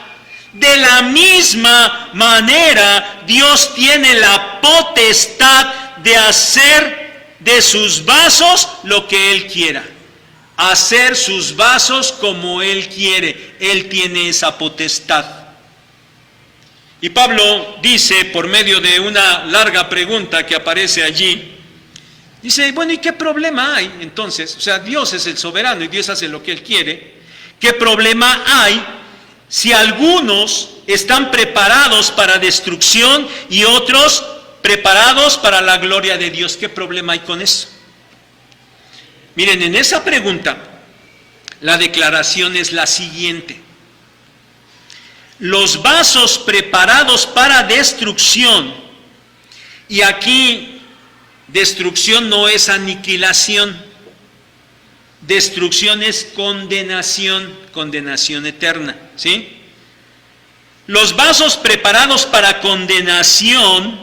de la misma manera Dios tiene la potestad de hacer de sus vasos lo que Él quiera, hacer sus vasos como Él quiere. Él tiene esa potestad. Y Pablo dice, por medio de una larga pregunta que aparece allí, dice, bueno, ¿y qué problema hay entonces? O sea, Dios es el soberano y Dios hace lo que Él quiere. ¿Qué problema hay si algunos están preparados para destrucción y otros preparados para la gloria de Dios? ¿Qué problema hay con eso? Miren, en esa pregunta, la declaración es la siguiente. Los vasos preparados para destrucción, y aquí destrucción no es aniquilación, destrucción es condenación, condenación eterna, ¿sí? Los vasos preparados para condenación,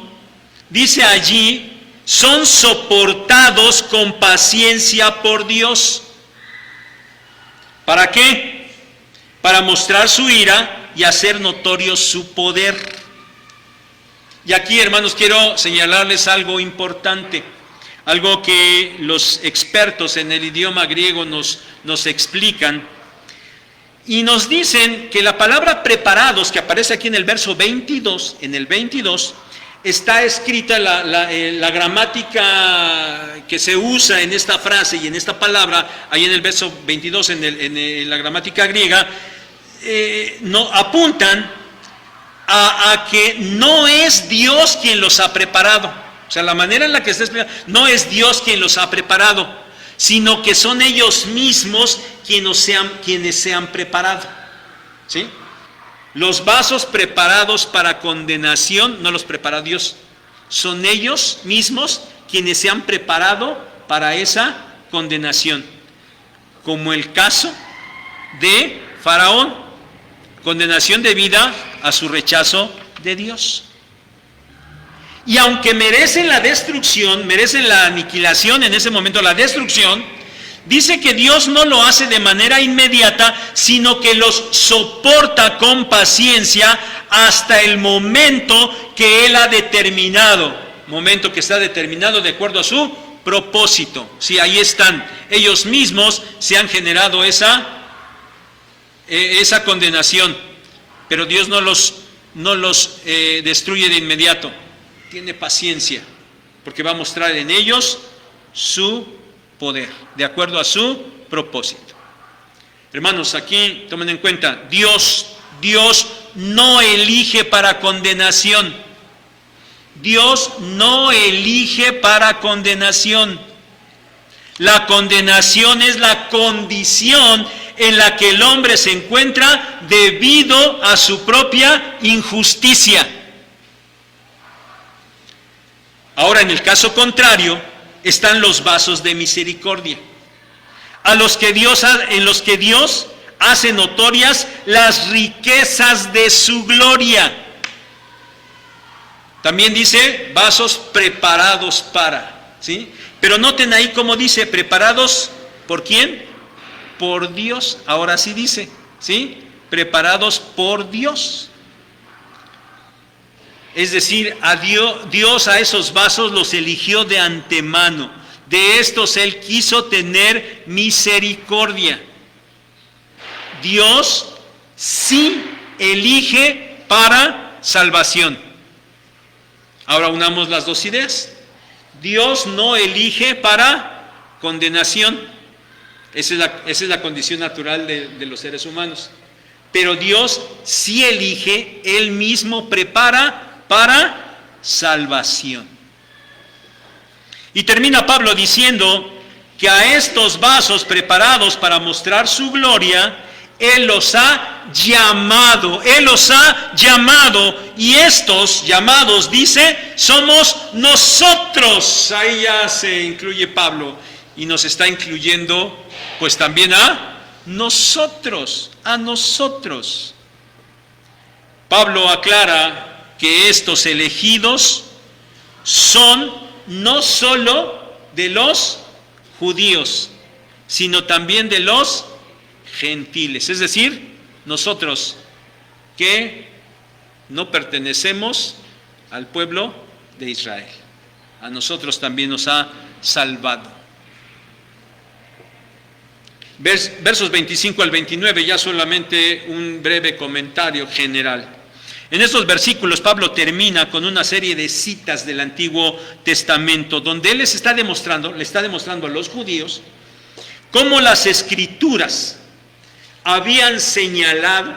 dice allí, son soportados con paciencia por Dios. ¿Para qué? Para mostrar su ira y hacer notorio su poder. Y aquí, hermanos, quiero señalarles algo importante, algo que los expertos en el idioma griego nos explican. Y nos dicen que la palabra preparados, que aparece aquí en el verso 22, está escrita la gramática que se usa en esta frase y en esta palabra, ahí en el verso 22, en la gramática griega, no, apuntan a que no es Dios quien los ha preparado. O sea, la manera en la que está explicando, no es Dios quien los ha preparado, sino que son ellos mismos quienes se han preparado. ¿Sí? Los vasos preparados para condenación no los prepara Dios, son ellos mismos quienes se han preparado para esa condenación, como el caso de Faraón, condenación debida a su rechazo de Dios. Y aunque merecen la destrucción, merecen la aniquilación en ese momento, la destrucción, dice que Dios no lo hace de manera inmediata, sino que los soporta con paciencia hasta el momento que Él ha determinado, momento que está determinado de acuerdo a su propósito. Sí, ahí están, ellos mismos se han generado esa condenación, pero Dios no los destruye de inmediato. Tiene paciencia, porque va a mostrar en ellos su poder, de acuerdo a su propósito. Hermanos, aquí tomen en cuenta, Dios no elige para condenación. Dios no elige para condenación. La condenación es la condición en la que el hombre se encuentra debido a su propia injusticia. Ahora, en el caso contrario, están los vasos de misericordia, en los que Dios hace notorias las riquezas de su gloria. También dice vasos preparados para, ¿sí? Pero noten ahí cómo dice, preparados, ¿por quién? Por Dios. Ahora sí dice, ¿sí? Preparados por Dios. Es decir, Dios a esos vasos los eligió de antemano. De estos Él quiso tener misericordia. Dios sí elige para salvación. Ahora unamos las dos ideas. Dios no elige para condenación. Esa es la condición natural de los seres humanos. Pero Dios sí elige, Él mismo prepara para salvación. Y termina Pablo diciendo que a estos vasos preparados para mostrar su gloria, Él los ha llamado, y estos llamados, dice, somos nosotros. Ahí ya se incluye Pablo y nos está incluyendo pues también a nosotros. Pablo aclara que estos elegidos son no solo de los judíos, sino también de los gentiles. Es decir, nosotros que no pertenecemos al pueblo de Israel. A nosotros también nos ha salvado. Versos 25 al 29, ya solamente un breve comentario general. En estos versículos Pablo termina con una serie de citas del Antiguo Testamento, donde él le está demostrando a los judíos cómo las Escrituras habían señalado,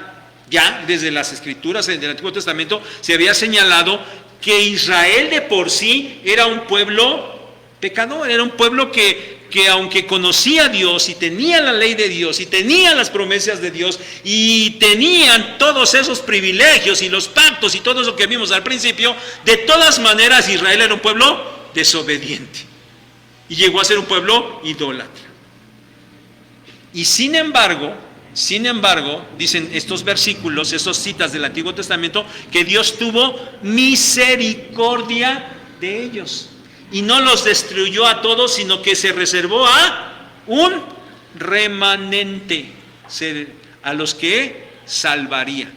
ya desde las Escrituras del Antiguo Testamento, se había señalado que Israel de por sí era un pueblo pecador, era un pueblo que aunque conocía a Dios y tenía la ley de Dios y tenía las promesas de Dios y tenían todos esos privilegios y los pactos y todo eso que vimos al principio, de todas maneras Israel era un pueblo desobediente y llegó a ser un pueblo idólatra. Y sin embargo, dicen estos versículos, estas citas del Antiguo Testamento, que Dios tuvo misericordia de ellos. Y no los destruyó a todos, sino que se reservó a un remanente, a los que salvaría.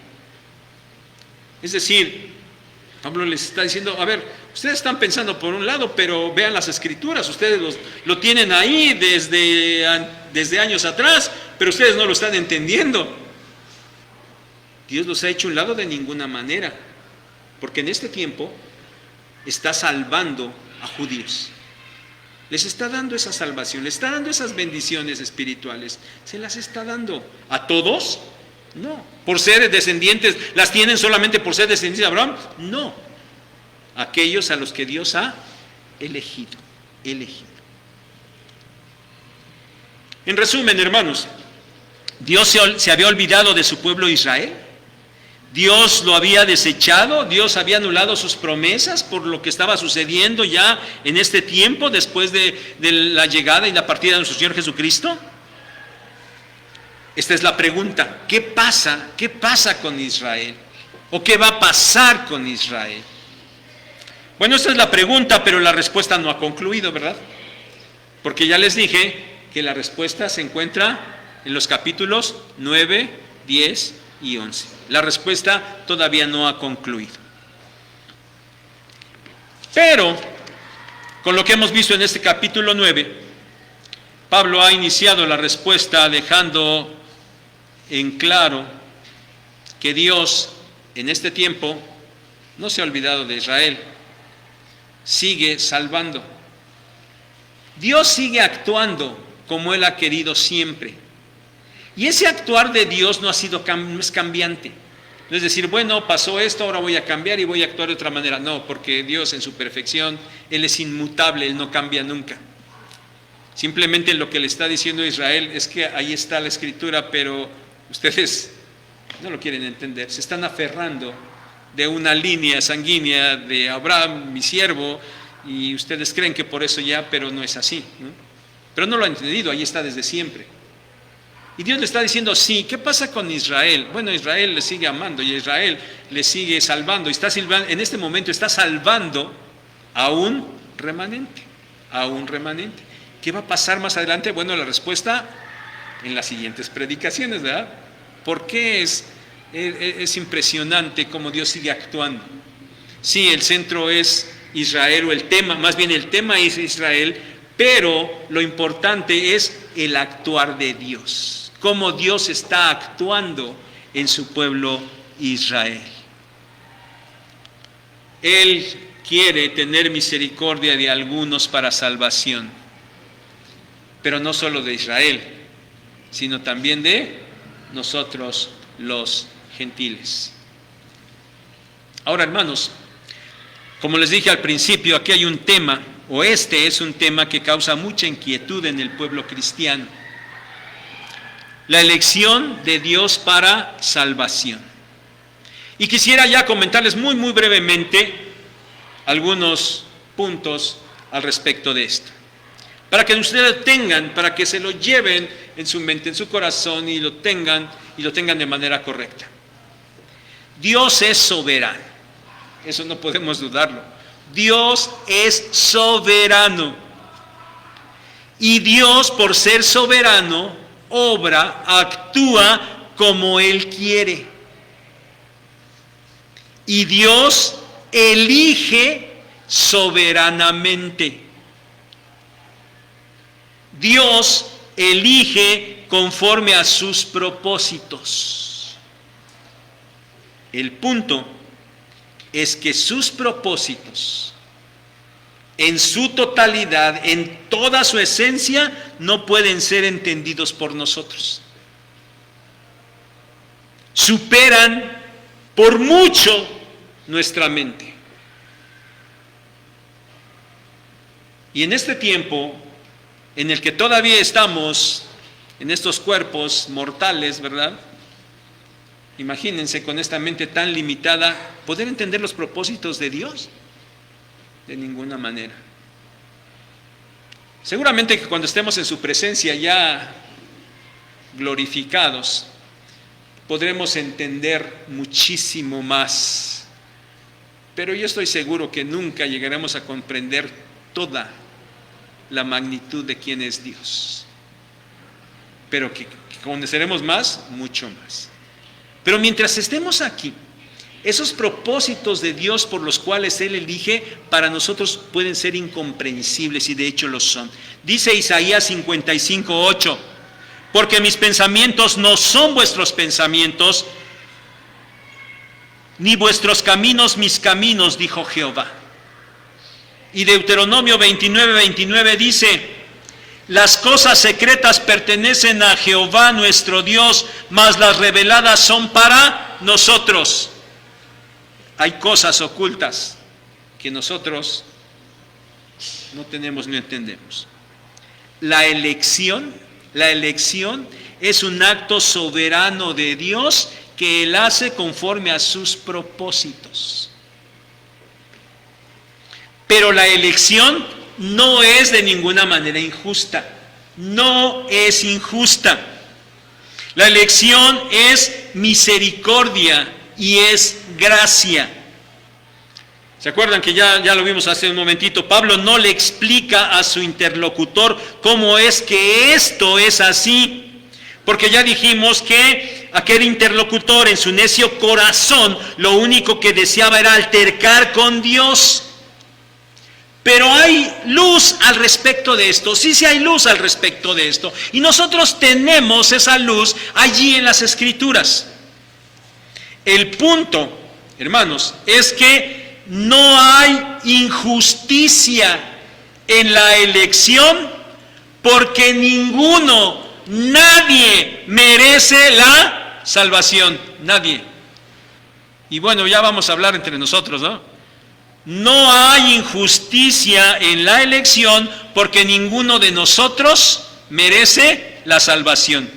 Es decir, Pablo les está diciendo, a ver, ustedes están pensando por un lado, pero vean las Escrituras, ustedes lo tienen ahí desde años atrás, pero ustedes no lo están entendiendo. Dios los ha hecho a un lado de ninguna manera, porque en este tiempo está salvando a judíos. Les está dando esa salvación, les está dando esas bendiciones espirituales. ¿Se las está dando a todos? No. ¿Por ser descendientes? ¿Las tienen solamente por ser descendientes de Abraham? No. Aquellos a los que Dios ha elegido. En resumen, hermanos, ¿Dios se había olvidado de su pueblo Israel? ¿Dios lo había desechado? ¿Dios había anulado sus promesas por lo que estaba sucediendo ya en este tiempo después de la llegada y la partida de nuestro Señor Jesucristo? Esta es la pregunta. ¿Qué pasa? ¿Qué pasa con Israel? ¿O qué va a pasar con Israel? Bueno, esta es la pregunta, pero la respuesta no ha concluido, ¿verdad? Porque ya les dije que la respuesta se encuentra en los capítulos 9, 10 y 11. La respuesta todavía no ha concluido. Pero, con lo que hemos visto en este capítulo 9, Pablo ha iniciado la respuesta dejando en claro que Dios en este tiempo no se ha olvidado de Israel, sigue salvando. Dios sigue actuando como Él ha querido siempre. Y ese actuar de Dios no es cambiante. No es decir, bueno, pasó esto, ahora voy a cambiar y voy a actuar de otra manera. No, porque Dios en su perfección, Él es inmutable, Él no cambia nunca. Simplemente lo que le está diciendo a Israel es que ahí está la Escritura, pero ustedes no lo quieren entender. Se están aferrando de una línea sanguínea de Abraham, mi siervo, y ustedes creen que por eso ya, pero no es así, ¿no? Pero no lo han entendido, ahí está desde siempre. Y Dios le está diciendo, sí, ¿qué pasa con Israel? Bueno, Israel le sigue amando y Israel le sigue salvando. Y en este momento está salvando a un remanente, ¿Qué va a pasar más adelante? Bueno, la respuesta en las siguientes predicaciones, ¿verdad? ¿Por qué es impresionante cómo Dios sigue actuando? Sí, el centro es Israel, o el tema es Israel, pero lo importante es el actuar de Dios. Cómo Dios está actuando en su pueblo Israel. Él quiere tener misericordia de algunos para salvación, pero no solo de Israel, sino también de nosotros los gentiles. Ahora, hermanos, como les dije al principio, aquí hay un tema, o este es un tema que causa mucha inquietud en el pueblo cristiano. La elección de Dios para salvación. Y quisiera ya comentarles muy brevemente algunos puntos al respecto de esto. Para que ustedes tengan, para que se lo lleven en su mente, en su corazón y lo tengan de manera correcta. Dios es soberano. Eso no podemos dudarlo. Dios es soberano. Y Dios, por ser soberano, actúa como Él quiere. Y Dios elige soberanamente. Dios elige conforme a sus propósitos. El punto es que sus propósitos, en su totalidad, en toda su esencia, no pueden ser entendidos por nosotros. Superan por mucho nuestra mente. Y en este tiempo, en el que todavía estamos en estos cuerpos mortales, ¿verdad? Imagínense con esta mente tan limitada, ¿poder entender los propósitos de Dios? De ninguna manera. Seguramente que cuando estemos en su presencia ya glorificados, podremos entender muchísimo más. Pero yo estoy seguro que nunca llegaremos a comprender toda la magnitud de quién es Dios. Pero que conoceremos más, mucho más. Pero mientras estemos aquí, Esos propósitos de Dios por los cuales Él elige, para nosotros pueden ser incomprensibles, y de hecho lo son. Dice Isaías 55:8, porque mis pensamientos no son vuestros pensamientos, ni vuestros caminos mis caminos, dijo Jehová. Y Deuteronomio 29:29 dice, las cosas secretas pertenecen a Jehová nuestro Dios, mas las reveladas son para nosotros. Hay cosas ocultas que nosotros no tenemos ni entendemos. La elección es un acto soberano de Dios que Él hace conforme a sus propósitos. Pero la elección no es de ninguna manera injusta. No es injusta. La elección es misericordia y es gracia. ¿Se acuerdan que ya lo vimos hace un momentito? Pablo no le explica a su interlocutor cómo es que esto es así, porque ya dijimos que aquel interlocutor en su necio corazón lo único que deseaba era altercar con Dios. Pero hay luz al respecto de esto, sí hay luz al respecto de esto, y nosotros tenemos esa luz allí en las Escrituras. El punto, hermanos, es que no hay injusticia en la elección, porque nadie merece la salvación, nadie. Y bueno, ya vamos a hablar entre nosotros, ¿no? No hay injusticia en la elección, porque ninguno de nosotros merece la salvación.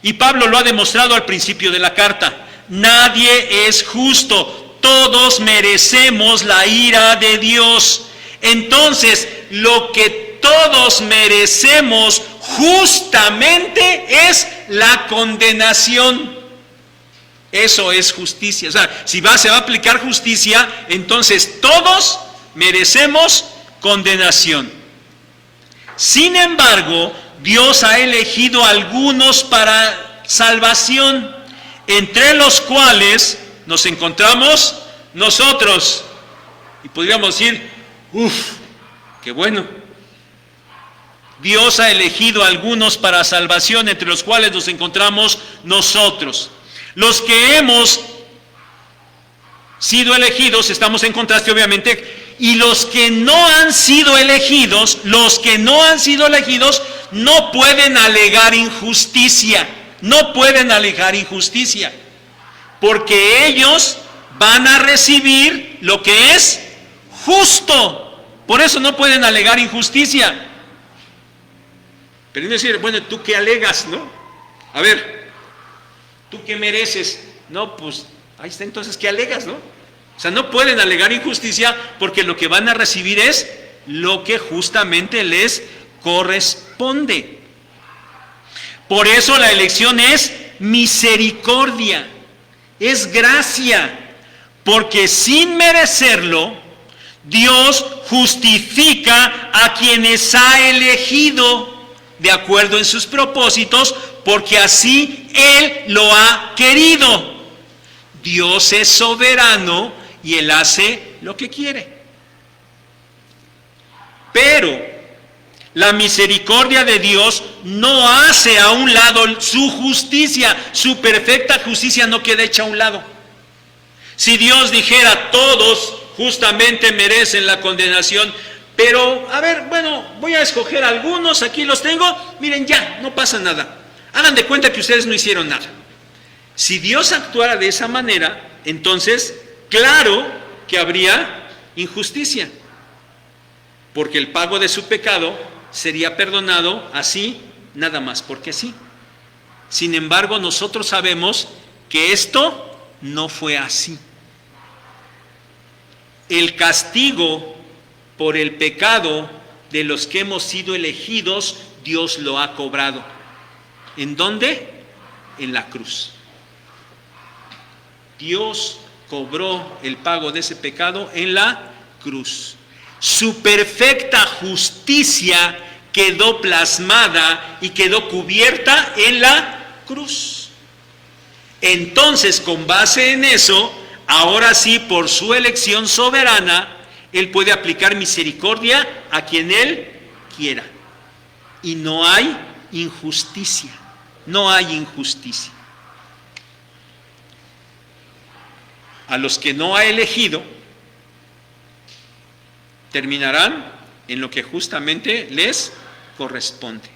Y Pablo lo ha demostrado al principio de la carta. Nadie es justo, todos merecemos la ira de Dios. Entonces, lo que todos merecemos justamente es la condenación. Eso es justicia. O sea, si se va a aplicar justicia, entonces todos merecemos condenación. Sin embargo, Dios ha elegido a algunos para salvación, entre los cuales nos encontramos nosotros. Y podríamos decir, qué bueno. Dios ha elegido a algunos para salvación, entre los cuales nos encontramos nosotros. Los que hemos sido elegidos, estamos en contraste obviamente, y los que no han sido elegidos, no pueden alegar injusticia, porque ellos van a recibir lo que es justo, por eso no pueden alegar injusticia. Pero es decir, bueno, ¿tú qué alegas, no? A ver, ¿tú qué mereces? No, pues ahí está, entonces, ¿qué alegas, no? O sea, no pueden alegar injusticia, porque lo que van a recibir es lo que justamente les corresponde. Por eso la elección es misericordia, es gracia, porque sin merecerlo, Dios justifica a quienes ha elegido de acuerdo en sus propósitos, porque así Él lo ha querido. Dios es soberano y Él hace lo que quiere. Pero la misericordia de Dios no hace a un lado su justicia, su perfecta justicia no queda hecha a un lado. Si Dios dijera, todos justamente merecen la condenación, pero, a ver, bueno, voy a escoger algunos, aquí los tengo, miren, ya, no pasa nada. Hagan de cuenta que ustedes no hicieron nada. Si Dios actuara de esa manera, entonces, claro que habría injusticia, porque el pago de su pecado sería perdonado así, nada más, porque sí. Sin embargo, nosotros sabemos que esto no fue así. El castigo por el pecado de los que hemos sido elegidos, Dios lo ha cobrado. ¿En dónde? En la cruz. Dios cobró el pago de ese pecado en la cruz. Su perfecta justicia quedó plasmada y quedó cubierta en la cruz. Entonces, con base en eso, ahora sí, por su elección soberana, Él puede aplicar misericordia a quien Él quiera. Y no hay injusticia, no hay injusticia. A los que no ha elegido, terminarán en lo que justamente les corresponde.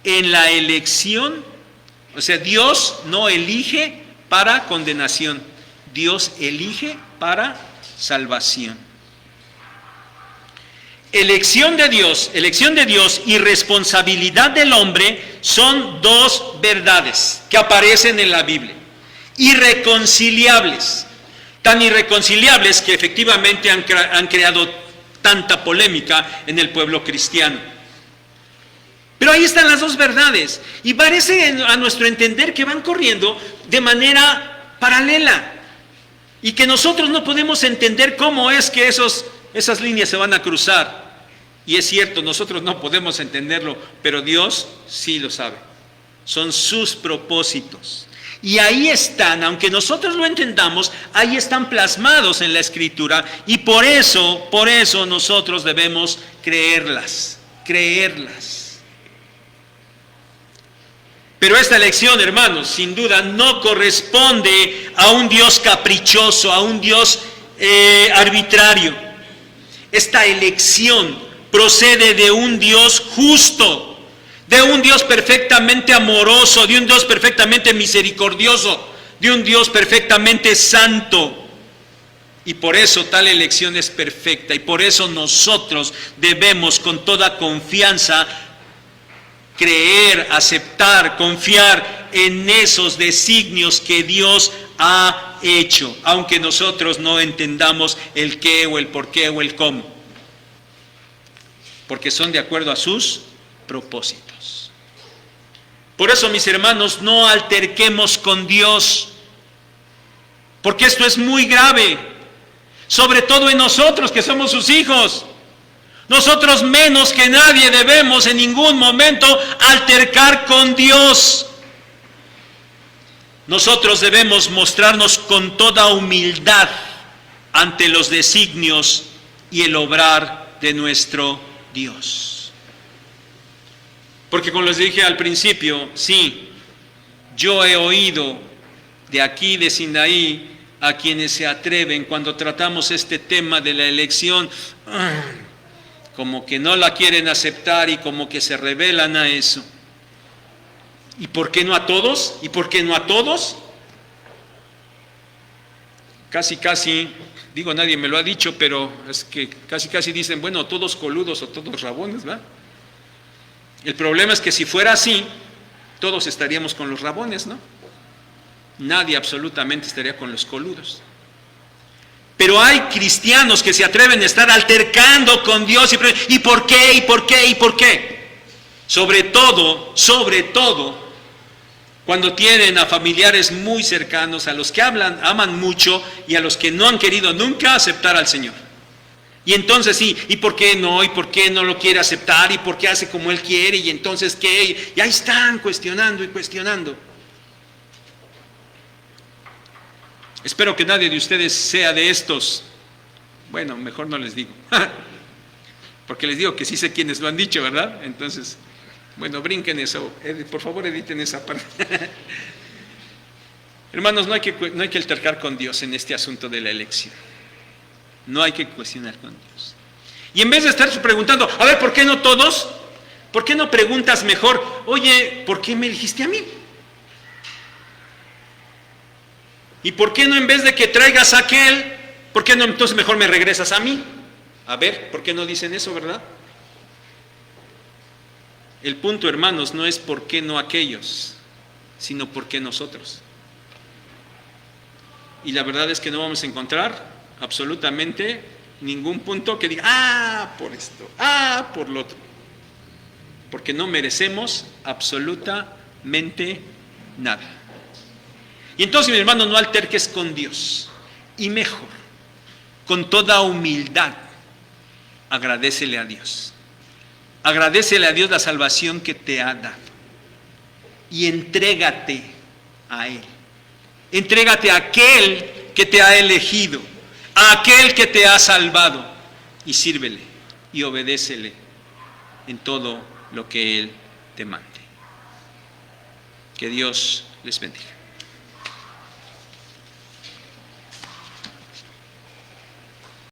En la elección, o sea, Dios no elige para condenación, Dios elige para salvación. Elección de Dios y responsabilidad del hombre son dos verdades que aparecen en la Biblia, irreconciliables, tan irreconciliables que efectivamente han creado tanta polémica en el pueblo cristiano. Pero ahí están las dos verdades, y parece a nuestro entender que van corriendo de manera paralela, y que nosotros no podemos entender cómo es que esas líneas se van a cruzar. Y es cierto, nosotros no podemos entenderlo, pero Dios sí lo sabe. Son sus propósitos. Y ahí están, aunque nosotros lo entendamos, ahí están plasmados en la Escritura, y por eso nosotros debemos creerlas. Pero esta elección, hermanos, sin duda no corresponde a un Dios caprichoso, a un Dios arbitrario. Esta elección procede de un Dios justo, de un Dios perfectamente amoroso, de un Dios perfectamente misericordioso, de un Dios perfectamente santo. Y por eso tal elección es perfecta, y por eso nosotros debemos con toda confianza creer, aceptar, confiar en esos designios que Dios ha hecho, aunque nosotros no entendamos el qué o el por qué o el cómo, porque son de acuerdo a sus propósitos. Por eso, mis hermanos, no alterquemos con Dios, porque esto es muy grave, sobre todo en nosotros que somos sus hijos. Nosotros menos que nadie debemos en ningún momento altercar con Dios. Nosotros debemos mostrarnos con toda humildad ante los designios y el obrar de nuestro Dios. Porque como les dije al principio, sí, yo he oído de aquí de Sinaí a quienes se atreven cuando tratamos este tema de la elección, como que no la quieren aceptar y como que se rebelan a eso. ¿Y por qué no a todos? ¿Y por qué no a todos? Casi, digo, nadie me lo ha dicho, pero es que casi dicen, bueno, todos coludos o todos rabones, ¿verdad? El problema es que si fuera así, todos estaríamos con los rabones, ¿no? Nadie absolutamente estaría con los coludos. Pero hay cristianos que se atreven a estar altercando con Dios y ¿por qué? ¿Y por qué? ¿Y por qué? Sobre todo, cuando tienen a familiares muy cercanos, a los que aman mucho y a los que no han querido nunca aceptar al Señor. Y entonces sí, ¿y por qué no? ¿Y por qué no lo quiere aceptar? ¿Y por qué hace como Él quiere? ¿Y entonces qué? Y ahí están cuestionando y cuestionando. Espero que nadie de ustedes sea de estos. Bueno, mejor no les digo. Porque les digo que sí sé quiénes lo han dicho, ¿verdad? Entonces, bueno, brinquen eso. Por favor, editen esa parte. Hermanos, no hay que altercar con Dios en este asunto de la elección. No hay que cuestionar con Dios. Y en vez de estar preguntando, a ver, ¿por qué no todos? ¿Por qué no preguntas mejor, oye, ¿por qué me elegiste a mí? ¿Y por qué no, en vez de que traigas a aquel, por qué no entonces mejor me regresas a mí? A ver, ¿por qué no dicen eso, verdad? El punto, hermanos, no es por qué no aquellos, sino por qué nosotros. Y la verdad es que no vamos a encontrar absolutamente ningún punto que diga, por esto, por lo otro. Porque no merecemos absolutamente nada. Y entonces, mi hermano, no alterques con Dios. Y mejor, con toda humildad, agradécele a Dios. Agradécele a Dios la salvación que te ha dado. Y entrégate a Él. Entrégate a aquel que te ha elegido, a aquel que te ha salvado, y sírvele y obedécele en todo lo que Él te mande. Que Dios les bendiga.